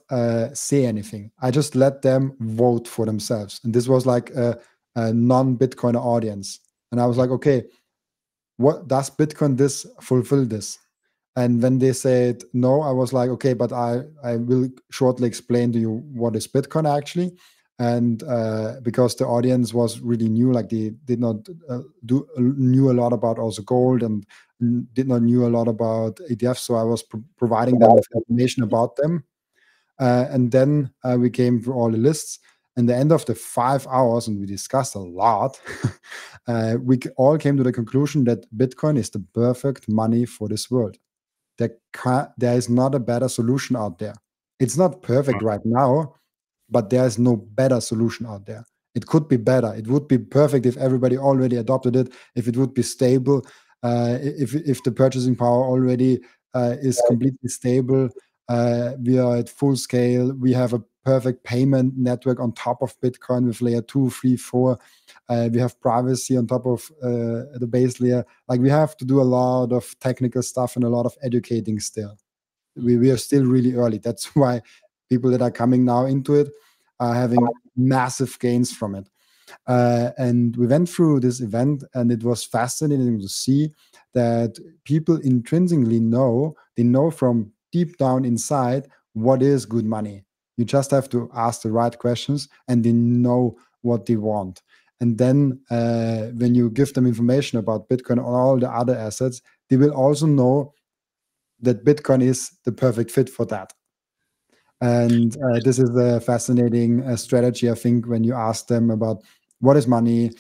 say anything. I just let them vote for themselves. And this was like a non-Bitcoiner audience. And I was like, okay, what does Bitcoin fulfill this? And when they said no, I was like, okay, but I will shortly explain to you what is Bitcoin actually. And because the audience was really new, like they did not knew a lot about also gold and did not knew a lot about ETFs. So I was providing them with information about them. And then we came through all the lists. And the end of the 5 hours, and we discussed a lot, we all came to the conclusion that Bitcoin is the perfect money for this world. There is not a better solution out there. It's not perfect right now, but there is no better solution out there. It could be better. It would be perfect if everybody already adopted it, if it would be stable, if the purchasing power already is completely stable. We are at full scale. We have a perfect payment network on top of Bitcoin with layer 2, 3, 4. We have privacy on top of the base layer. Like, we have to do a lot of technical stuff and a lot of educating still. We are still really early. That's why people that are coming now into it are having massive gains from it. And we went through this event, and it was fascinating to see that people intrinsically know from deep down inside what is good money. You just have to ask the right questions, and they know what they want. And then when you give them information about Bitcoin and all the other assets, they will also know that Bitcoin is the perfect fit for that. And this is a fascinating strategy, I think, when you ask them about what is money,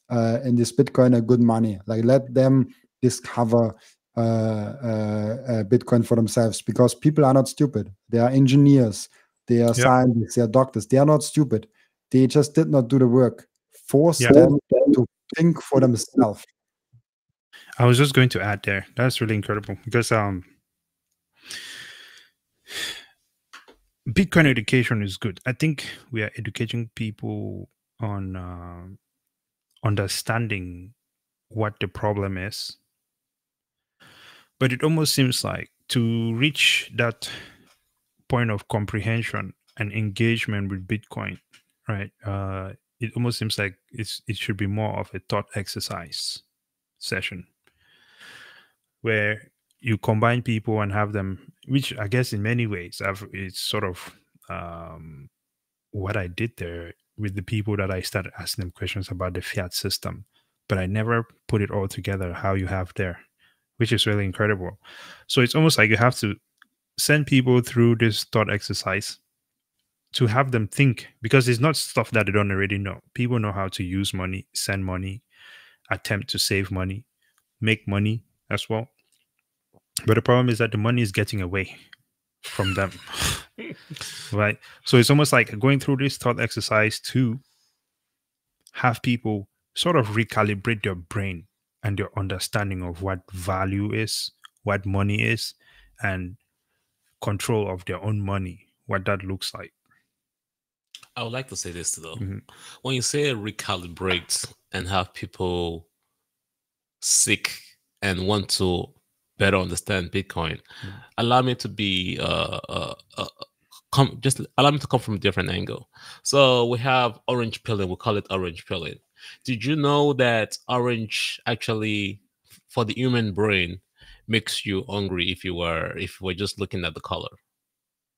and is Bitcoin a good money? Like, let them discover Bitcoin for themselves, because people are not stupid. They are engineers, they are scientists, they are doctors. They are not stupid. They just did not do the work. Force them to think for themselves. I was just going to add there. That's really incredible, because Bitcoin education is good. I think we are educating people on understanding what the problem is. But it almost seems like to reach that point of comprehension and engagement with Bitcoin, right? It almost seems like it should be more of a thought exercise session where you combine people and have them, which I guess in many ways it's sort of what I did there with the people that I started asking them questions about the fiat system, but I never put it all together how you have there, which is really incredible. So it's almost like you have to send people through this thought exercise to have them think, because it's not stuff that they don't already know. People know how to use money, send money, attempt to save money, make money as well. But the problem is that the money is getting away from them. Right? So it's almost like going through this thought exercise to have people sort of recalibrate their brain and their understanding of what value is, what money is, and control of their own money, what that looks like. I would like to say this though. Mhm. When you say recalibrate and have people seek and want to better understand Bitcoin, allow me to be just allow me to come from a different angle. So we have orange pilling. We call it orange pilling. Did you know that orange actually, for the human brain, makes you hungry if you were just looking at the color?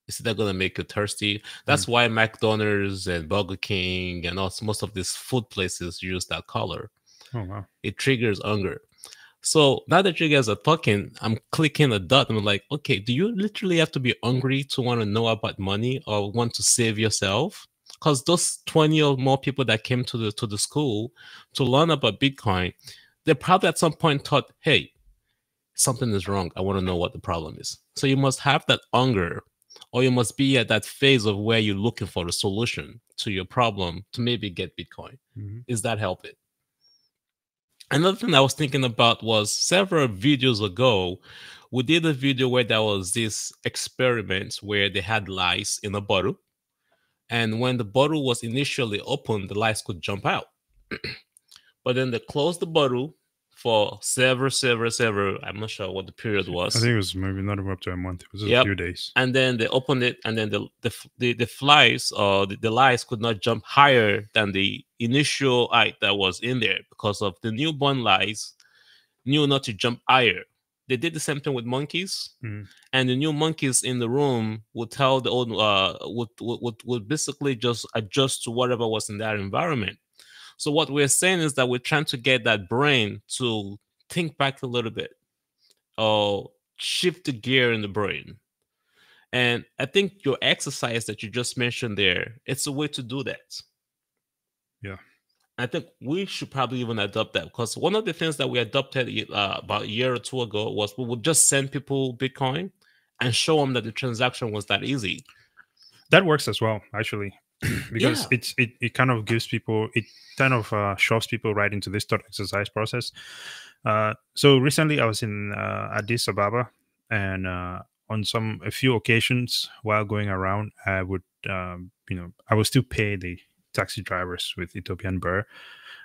Is that gonna make you thirsty? That's why McDonald's and Burger King and also most of these food places use that color. Oh, wow. It triggers hunger. So now that you guys are talking, I'm clicking a dot and I'm like, okay, do you literally have to be hungry to want to know about money or want to save yourself? Because those 20 or more people that came to the school to learn about Bitcoin, they probably at some point thought, hey, something is wrong. I want to know what the problem is. So you must have that hunger, or you must be at that phase of where you're looking for a solution to your problem to maybe get Bitcoin. Is that helping? Another thing I was thinking about was several videos ago, we did a video where there was this experiment where they had lice in a bottle. And when the bottle was initially opened, the lice could jump out. But then they closed the bottle for several, I'm not sure what the period was. I think it was maybe not up to a month. It was just a few days. And then they opened it, and then the flies or the lice could not jump higher than the initial height that was in there because of the newborn lice knew not to jump higher. They did the same thing with monkeys, and the new monkeys in the room would tell the old would basically just adjust to whatever was in that environment. So what we're saying is that we're trying to get that brain to think back a little bit or shift the gear in the brain. And I think your exercise that you just mentioned there, it's a way to do that. Yeah. I think we should probably even adopt that, because one of the things that we adopted about a year or two ago was we would just send people Bitcoin and show them that the transaction was that easy. That works as well, actually. Because it kind of gives people, it kind of shoves people right into this thought exercise process. So recently I was in Addis Ababa, and on a few occasions while going around, I would I would still pay the taxi drivers with Ethiopian birr,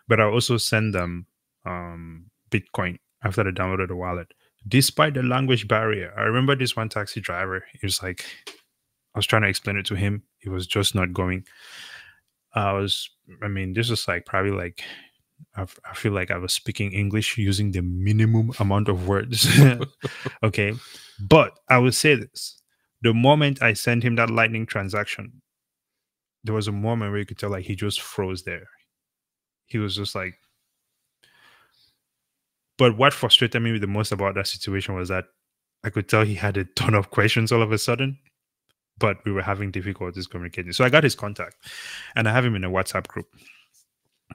but I also send them Bitcoin after they downloaded the wallet, despite the language barrier. I remember this one taxi driver, he was like, I was trying to explain it to him. It was just not going. This was like probably like, I feel like I was speaking English using the minimum amount of words. Okay. But I would say this. The moment I sent him that Lightning transaction, there was a moment where you could tell like he just froze there. He was just like, but what frustrated me the most about that situation was that I could tell he had a ton of questions all of a sudden, but we were having difficulties communicating. So I got his contact, and I have him in a WhatsApp group.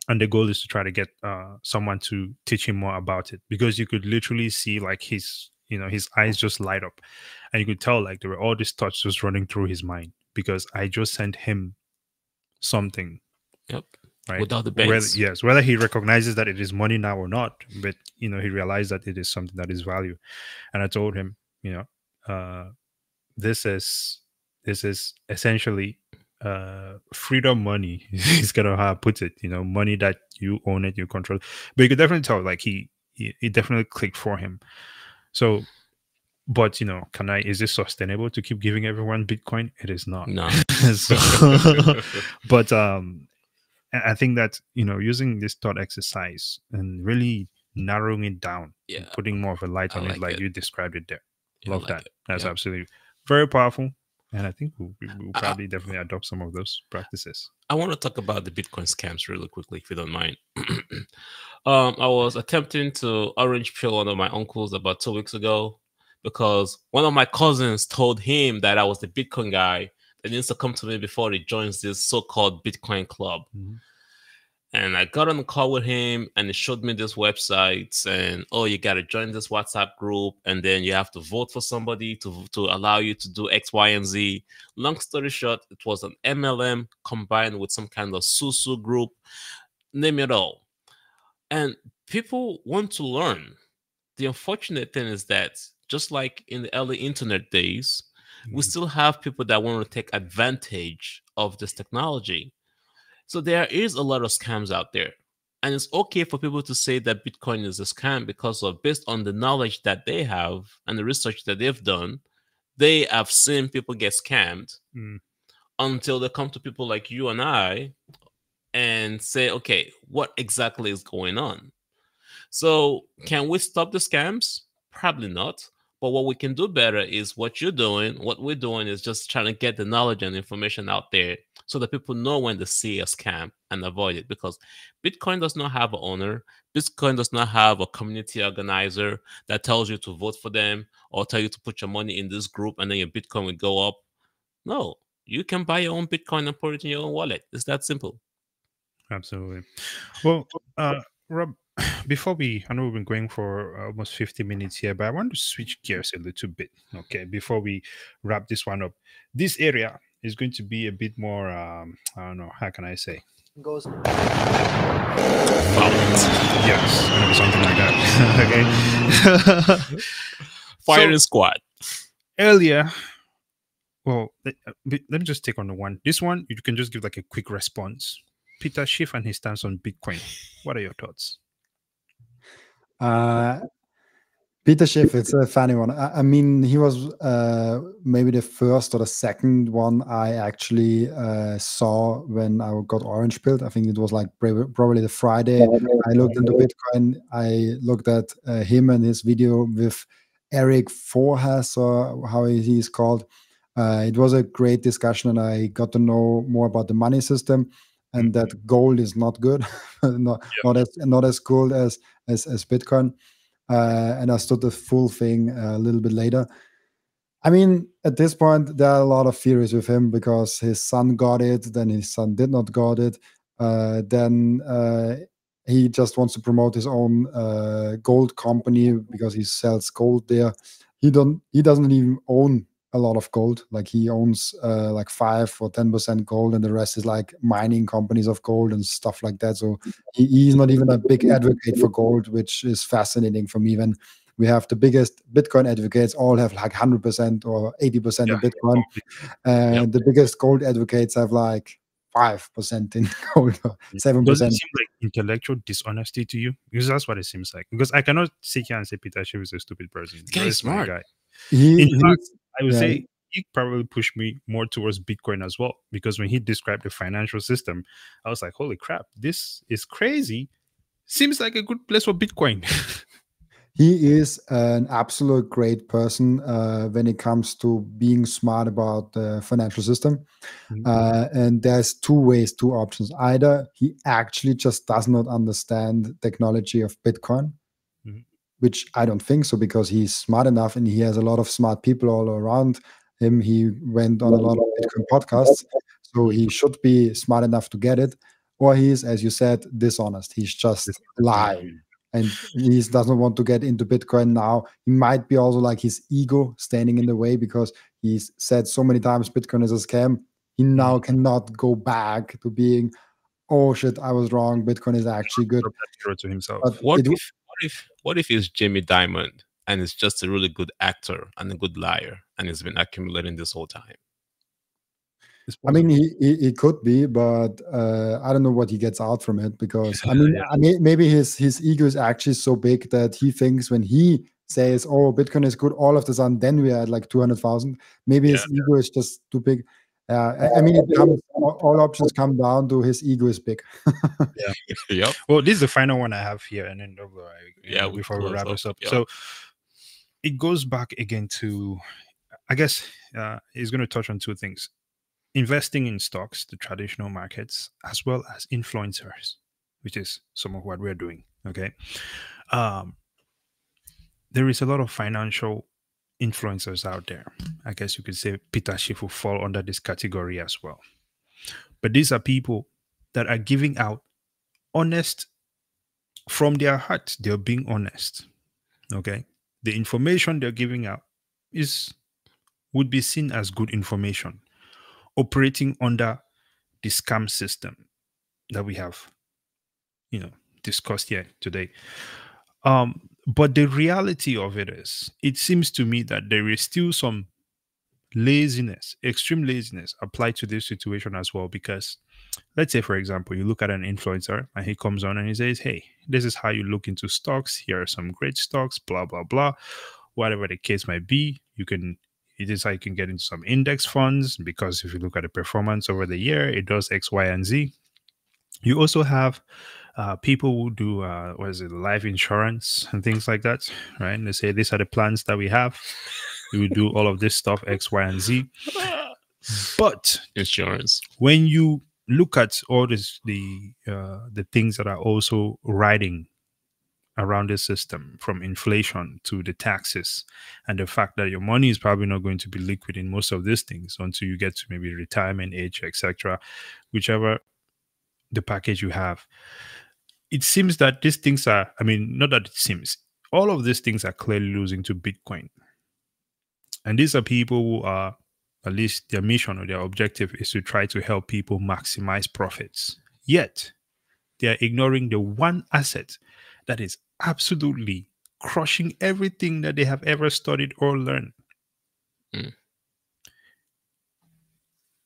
And the goal is to try to get someone to teach him more about it, because you could literally see like his eyes just light up, and you could tell like there were all these thoughts just running through his mind, because I just sent him something. Yep. Right. Without the banks. Whether he recognizes that it is money now or not, but he realized that it is something that is value. And I told him, this is essentially freedom money. He's gonna how I put it, money that you own it, you control. But you could definitely tell like he definitely clicked for him. So, but is this sustainable to keep giving everyone Bitcoin? It is not. No. But I think that using this thought exercise and really narrowing it down, putting more of a light on it, like you described it there. Love that. That's absolutely very powerful. And I think we'll probably definitely adopt some of those practices. I want to talk about the Bitcoin scams really quickly, if you don't mind. I was attempting to orange pill one of my uncles about 2 weeks ago because one of my cousins told him that I was the Bitcoin guy that needs to come to me before he joins this so-called Bitcoin club. And I got on the call with him and he showed me this websites and, oh, you got to join this WhatsApp group and then you have to vote for somebody to allow you to do X, Y, and Z. Long story short, it was an MLM combined with some kind of Susu group, name it all. And people want to learn. The unfortunate thing is that just like in the early internet days, we still have people that want to take advantage of this technology. So there is a lot of scams out there. And it's okay for people to say that Bitcoin is a scam because of based on the knowledge that they have and the research that they've done, they have seen people get scammed until they come to people like you and I and say, okay, what exactly is going on? So can we stop the scams? Probably not. But what we can do better is what you're doing. What we're doing is just trying to get the knowledge and information out there so that people know when they see a scam and avoid it. Because Bitcoin does not have an owner. Bitcoin does not have a community organizer that tells you to vote for them or tell you to put your money in this group and then your Bitcoin will go up. No, you can buy your own Bitcoin and put it in your own wallet. It's that simple. Absolutely. Well, Rob, before I know we've been going for almost 50 minutes here, but I want to switch gears a little bit. Okay, before we wrap this one up, this area is going to be a bit more, I don't know, how can I say? Goes. Yes, it's going to be something like that. Okay. Firing squad. Earlier, well, let me just take on the one. This one, you can just give like a quick response. Peter Schiff and his stance on Bitcoin. What are your thoughts? Peter Schiff, it's a funny one. I mean, he was maybe the first or the second one I actually saw when I got orange pilled. I think it was like probably the Friday. I looked into Bitcoin. I looked at him and his video with Eric Forhas, or how he is called. It was a great discussion, and I got to know more about the money system and that gold is not good, not as cool as Bitcoin. And I understood the full thing a little bit later. I mean, at this point, there are a lot of theories with him because his son got it, then his son did not got it. Then he just wants to promote his own gold company because he sells gold there. He doesn't even own a lot of gold. Like he owns like 5 or 10% gold, and the rest is like mining companies of gold and stuff like that. So he's not even a big advocate for gold, which is fascinating for me. When we have the biggest Bitcoin advocates all have like 100% or 80% in Bitcoin, and the biggest gold advocates have like 5% in gold, or 7%. Does it seem like intellectual dishonesty to you? Because that's what it seems like. Because I cannot sit here and say Peter Schiff is a stupid person. The guy is smart. Guy. In fact, I would say he probably pushed me more towards Bitcoin as well. Because when he described the financial system, I was like, holy crap, this is crazy. Seems like a good place for Bitcoin. He is an absolute great person when it comes to being smart about the financial system. And there's two options. Either he actually just does not understand technology of Bitcoin, which I don't think so, because he's smart enough and he has a lot of smart people all around him. He went on a lot of Bitcoin podcasts, so he should be smart enough to get it. Or he's, as you said, dishonest. He's just lying. And he doesn't want to get into Bitcoin now. He might be also like his ego standing in the way, because he's said so many times Bitcoin is a scam. He now cannot go back to being, oh shit, I was wrong. Bitcoin is actually good. To himself. But What if he's Jamie Dimon and is just a really good actor and a good liar and he's been accumulating this whole time? I mean, he could be, but I don't know what he gets out from it, because I mean, maybe his ego is actually so big that he thinks when he says, "Oh, Bitcoin is good," all of a sudden, then we are at like 200,000. Maybe his ego is just too big. I mean, all options come down to his ego is big. Yep. Well, this is the final one I have here, and then before we wrap this up. Yeah. So it goes back again to, I guess, he's going to touch on two things. investing in stocks, the traditional markets, as well as influencers, which is some of what we're doing. Okay. Um, there is a lot of financial influencers out there. I guess you could say Peter Schiff will fall under this category as well. But these are people that are giving out honest from their heart. They're being honest. Okay. The information they're giving out would be seen as good information, operating under the scam system that we have, discussed here today. But the reality of it is, it seems to me that there is still some laziness, extreme laziness applied to this situation as well. Because let's say, for example, you look at an influencer and he comes on and he says, hey, this is how you look into stocks. Here are some great stocks, blah, blah, blah. Whatever the case might be, it is how you can get into some index funds, because if you look at the performance over the year, it does X, Y, and Z. You also have people who do life insurance and things like that, right? And they say these are the plans that we have. We will do all of this stuff, X, Y, and Z. But insurance, when you look at all this, the things that are also riding around the system, from inflation to the taxes, and the fact that your money is probably not going to be liquid in most of these things until you get to maybe retirement age, etc., whichever the package you have. It seems that these things are, not that it seems, all of these things are clearly losing to Bitcoin. And these are people who are, at least their mission or their objective is to try to help people maximize profits. Yet, they are ignoring the one asset that is absolutely crushing everything that they have ever studied or learned. Mm.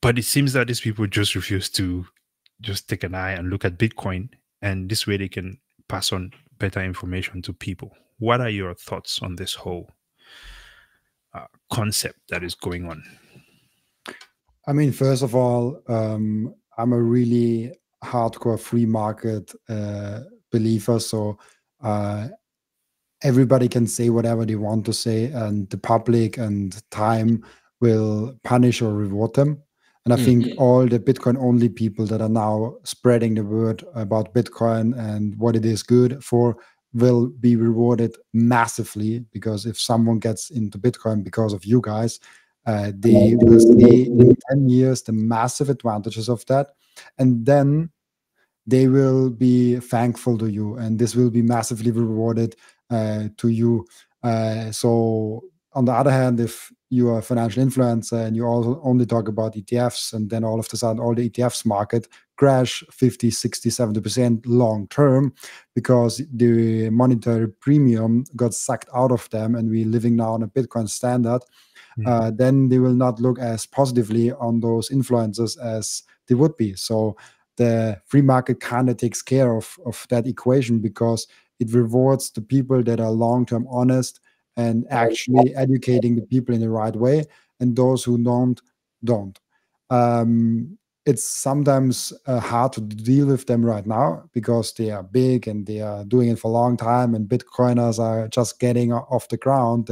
But it seems that these people just refuse to just take an eye and look at Bitcoin, and this way they can pass on better information to people. What are your thoughts on this whole concept that is going on? First of all, I'm a really hardcore free market believer. So everybody can say whatever they want to say, and the public and time will punish or reward them. And I think all the Bitcoin only people that are now spreading the word about Bitcoin and what it is good for will be rewarded massively, because if someone gets into Bitcoin because of you guys, they will see in 10 years the massive advantages of that. And then they will be thankful to you, and this will be massively rewarded to you. So on the other hand, if you are a financial influencer and you also only talk about ETFs, and then all of a sudden all the ETFs market crash 50, 60, 70% long term because the monetary premium got sucked out of them, and we're living now on a Bitcoin standard, then they will not look as positively on those influencers as they would be. So the free market kind of takes care of that equation, because it rewards the people that are long-term honest and actually educating the people in the right way, and those who don't. It's sometimes hard to deal with them right now because they are big and they are doing it for a long time, and Bitcoiners are just getting off the ground.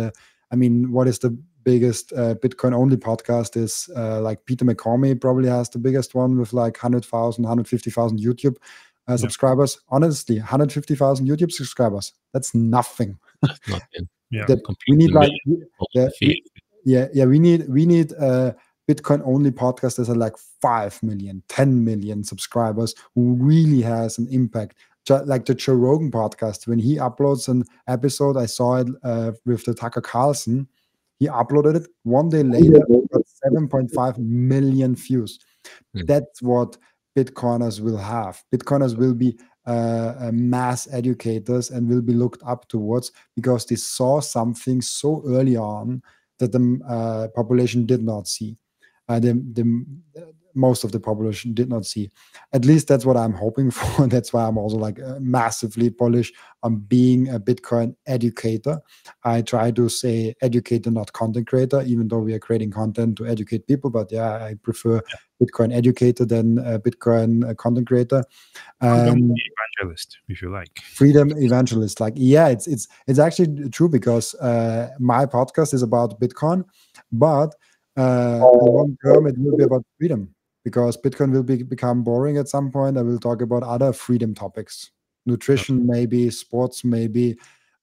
What is the biggest Bitcoin only podcast is like Peter McCormick probably has the biggest one with like 100,000, 150,000 YouTube subscribers. Honestly, 150,000 YouTube subscribers, that's nothing. Nothing. Yeah. We need like we need Bitcoin only podcasters are like 5 million, 10 million subscribers who really has an impact. Like the Joe Rogan podcast, when he uploads an episode, I saw it with the Tucker Carlson. He uploaded it 1 day later, got 7.5 million views. That's what Bitcoiners will have. Bitcoiners will be mass educators and will be looked up towards because they saw something so early on that the population did not see. Most of the population did not see. At least that's what I'm hoping for. That's why I'm also like massively bullish on being a Bitcoin educator. I try to say educator, not content creator, even though we are creating content to educate people. But yeah, I prefer Bitcoin educator than Bitcoin content creator. Freedom evangelist, if you like. Freedom evangelist. Like, yeah, it's actually true, because my podcast is about Bitcoin, but Long term, it will be about freedom because Bitcoin will become boring at some point. I will talk about other freedom topics, nutrition, maybe sports, maybe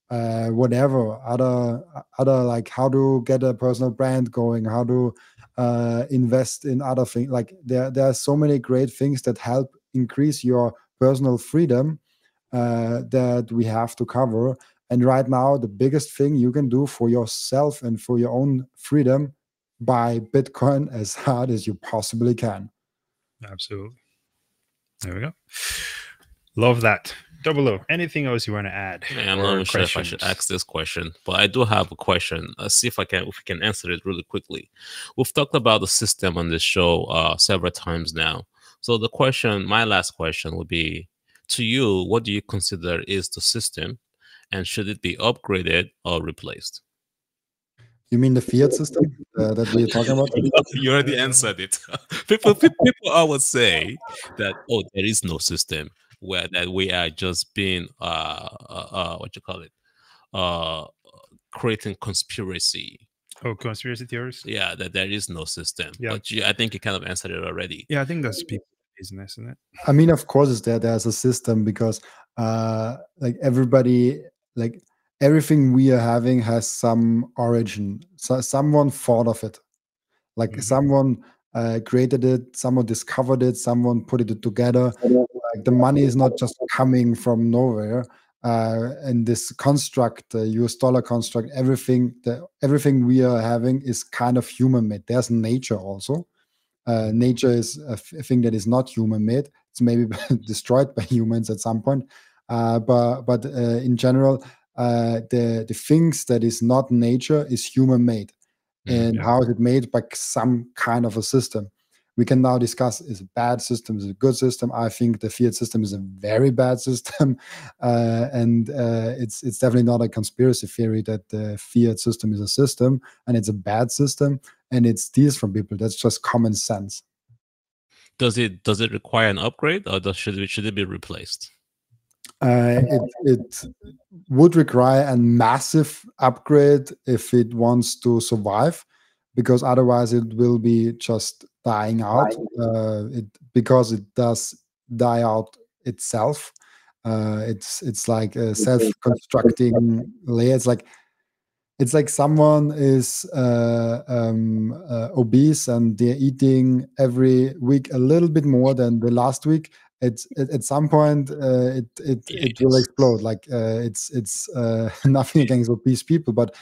whatever other like how to get a personal brand going, how to invest in other things. Like there are so many great things that help increase your personal freedom that we have to cover. And right now, the biggest thing you can do for yourself and for your own freedom, buy Bitcoin as hard as you possibly can. Absolutely. There we go. Love that. Double O, anything else you want to add? Man, I'm not even sure if I should ask this question, but I do have a question. Let's see if we can answer it really quickly. We've talked about the system on this show several times now. So the question, my last question would be, to you, what do you consider is the system, and should it be upgraded or replaced? You mean the fiat system that we're talking about? You already answered it. people always say that, oh, there is no system, where that we are just being what you call it, creating conspiracy. Oh, conspiracy theories. Yeah, that there is no system. Yeah. But I think you kind of answered it already. Yeah, I think that's people business, isn't it? I mean, of course, there's a system because like everybody, like everything we are having has some origin. So someone thought of it, like someone created it, someone discovered it, someone put it together. Like the money is not just coming from nowhere. And this construct, the US dollar construct, everything we are having is kind of human made. There's nature also. Nature is a thing that is not human made. It's maybe destroyed by humans at some point. But in general, the things that is not nature is human made. And how is it made? By some kind of a system. We can now discuss, is a bad system, is a good system. I think the fiat system is a very bad system. And it's definitely not a conspiracy theory that the fiat system is a system and it's a bad system and it steals from people. That's just common sense. Does it require an upgrade, or should it be replaced? It would require a massive upgrade if it wants to survive, because otherwise it will be just dying out. Because it does die out itself. It's like a self-constructing layer. It's like someone is obese and they're eating every week a little bit more than the last week. At some point it will explode. Like it's nothing against obese people, but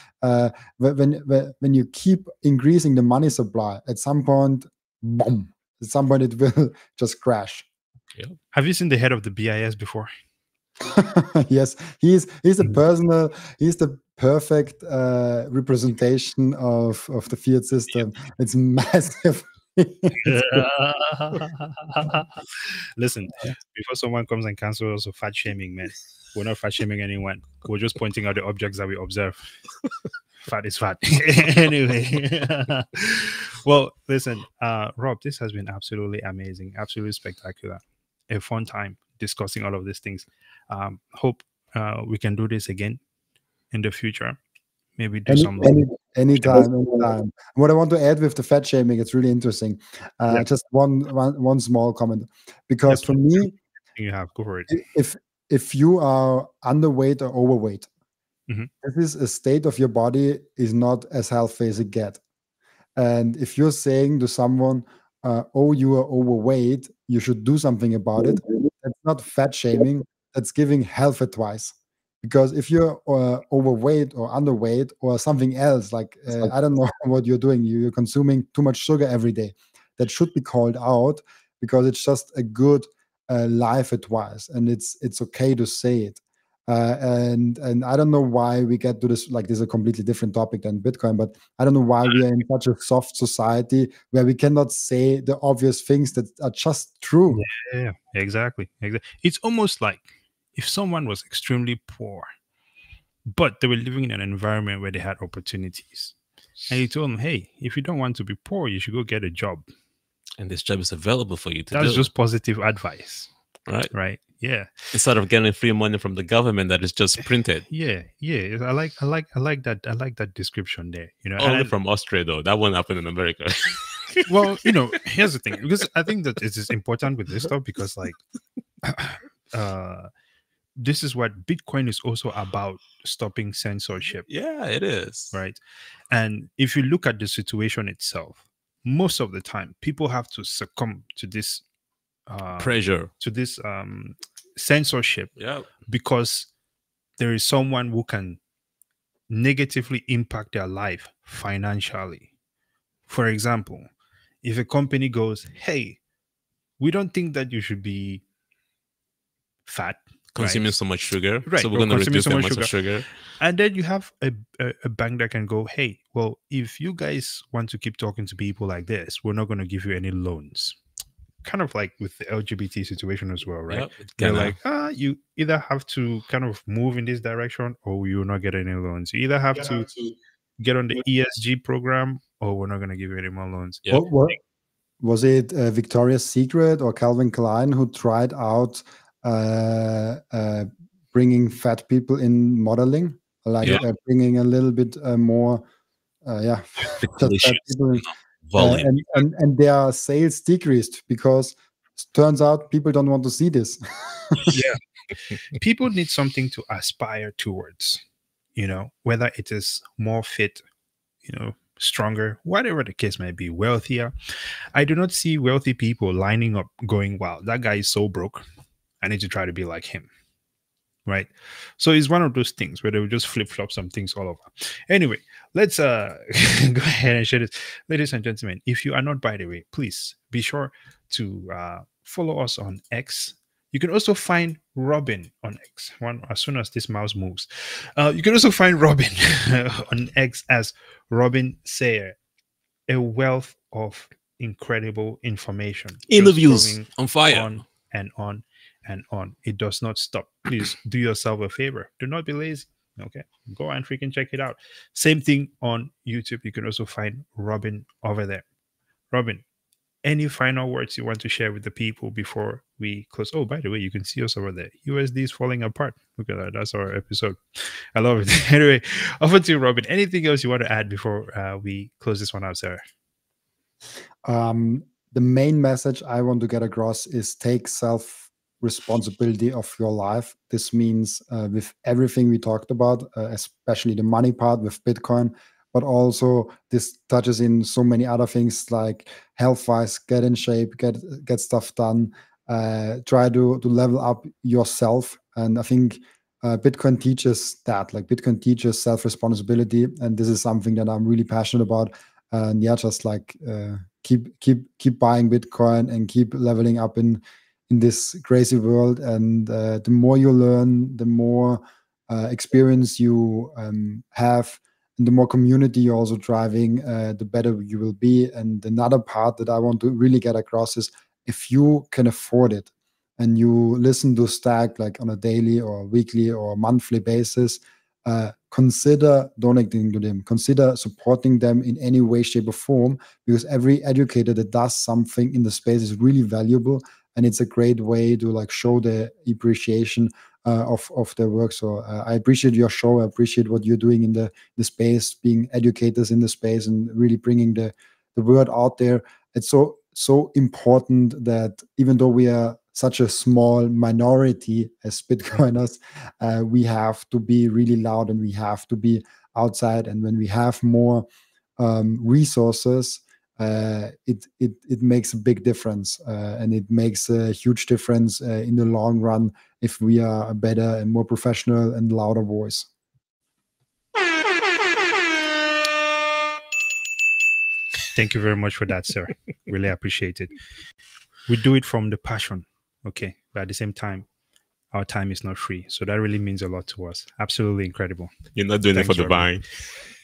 when you keep increasing the money supply, at some point, boom! At some point it will just crash. Yeah. Have you seen the head of the BIS before? Yes, he's the perfect representation of the fiat system. It's massive. Listen, before someone comes and cancels us fat shaming, man, we're not fat shaming anyone. We're just pointing out the objects that we observe. Fat is fat. Anyway, well, listen, Rob, this has been absolutely amazing, absolutely spectacular. A fun time discussing all of these things. Hope we can do this again in the future. Maybe do anytime. What I want to add with the fat shaming, it's really interesting. Just one small comment, because for me, you have go for it. If you are underweight or overweight, this is a state of your body is not as healthy as it gets. And if you're saying to someone, "Oh, you are overweight, you should do something about it," that's not fat shaming. That's giving health advice. Because if you're overweight or underweight or something else, like I don't know what you're doing, you're consuming too much sugar every day, that should be called out, because it's just a good life advice, and it's okay to say it. And I don't know why we get to this, like this is a completely different topic than Bitcoin, but I don't know why we are in such a soft society where we cannot say the obvious things that are just true. Yeah, exactly. It's almost like if someone was extremely poor, but they were living in an environment where they had opportunities, and you told them, hey, if you don't want to be poor, you should go get a job. And this job is available for you to do. That's just positive advice. Right. Right. Yeah. Instead of getting free money from the government that is just printed. Yeah. I like that. I like that description there. You know, Only from Austria though. That won't happen in America. Well, you know, here's the thing, because I think that it is important with this stuff, because like this is what Bitcoin is also about, stopping censorship. Yeah, it is. Right. And if you look at the situation itself, most of the time people have to succumb to this pressure, to this censorship, because there is someone who can negatively impact their life financially. For example, if a company goes, hey, we don't think that you should be fat, consuming so much sugar, right? So we're going to reduce the amount of sugar. And then you have a bank that can go, hey, well, if you guys want to keep talking to people like this, we're not going to give you any loans. Kind of like with the LGBT situation as well, right? They're like, you either have to kind of move in this direction, or you'll not get any loans. You either have to get on the ESG program, or we're not going to give you any more loans. Yep. Was it Victoria's Secret or Calvin Klein who tried out bringing fat people in modeling, like bringing a little bit more, fat people, and their sales decreased because it turns out people don't want to see this. People need something to aspire towards, you know, whether it is more fit, you know, stronger, whatever the case may be, wealthier. I do not see wealthy people lining up going, wow, that guy is so broke, I need to try to be like him, right? So it's one of those things where they will just flip-flop some things all over. Anyway, let's go ahead and share this. Ladies and gentlemen, if you are not, by the way, please be sure to follow us on X. You can also find Robin on X. As soon as this mouse moves, you can also find Robin on X as Robin Seyr, a wealth of incredible information. Interviews on fire. On and on and on. It does not stop. Please do yourself a favor. Do not be lazy. Okay, go and freaking check it out. Same thing on YouTube. You can also find Robin over there. Robin, any final words you want to share with the people before we close? Oh, by the way, you can see us over there. USD is falling apart. Look at that. That's our episode. I love it. Anyway, over to you, Robin. Anything else you want to add before we close this one out, Sarah? The main message I want to get across is take self-responsibility of your life. This means with everything we talked about, especially the money part with Bitcoin, but also this touches in so many other things like health-wise, get in shape, get stuff done, try to level up yourself. And I think Bitcoin teaches that, like Bitcoin teaches self-responsibility, and this is something that I'm really passionate about. And yeah, just like keep buying Bitcoin and keep leveling up in this crazy world. And the more you learn, the more experience you have, and the more community you're also driving, the better you will be. And another part that I want to really get across is, if you can afford it and you listen to Stack like on a daily or weekly or monthly basis, consider donating to them, consider supporting them in any way, shape, or form, because every educator that does something in the space is really valuable, and it's a great way to like show the appreciation of their work. So I appreciate your show. I appreciate what you're doing in the space, being educators in the space and really bringing the word out there. It's so important that even though we are such a small minority as Bitcoiners, we have to be really loud and we have to be outside. And when we have more resources, it makes a big difference, and it makes a huge difference in the long run if we are a better and more professional and louder voice. Thank you very much for that, sir. Really appreciate it. We do it from the passion, okay? But at the same time, our time is not free. So that really means a lot to us. Absolutely incredible. You're not doing it for the vine.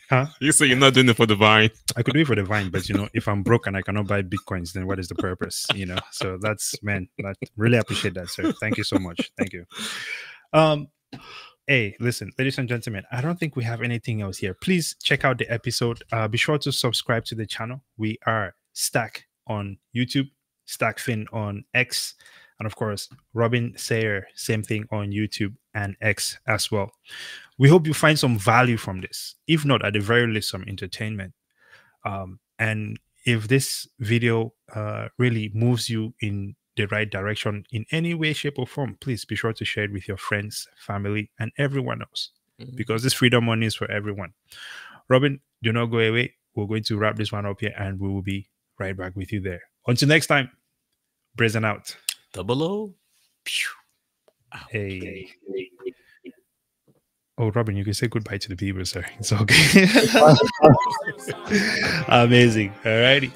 Huh? You say you're not doing it for the vine. I could do it for the vine, but you know, if I'm broke and I cannot buy Bitcoins, then what is the purpose? You know, so that's, man, I really appreciate that, sir. Thank you so much. Thank you. Hey, listen, ladies and gentlemen, I don't think we have anything else here. Please check out the episode. Be sure to subscribe to the channel. We are Stack on YouTube, StackFin on X. And of course, Robin Seyr, same thing on YouTube and X as well. We hope you find some value from this. If not, at the very least, some entertainment. And if this video really moves you in the right direction in any way, shape, or form, please be sure to share it with your friends, family, and everyone else, because this freedom money is for everyone. Robin, do not go away. We're going to wrap this one up here, and we will be right back with you there. Until next time, Brazen out. Double O. Hey. Oh, Robin, you can say goodbye to the people, sir. It's okay. Amazing. All righty.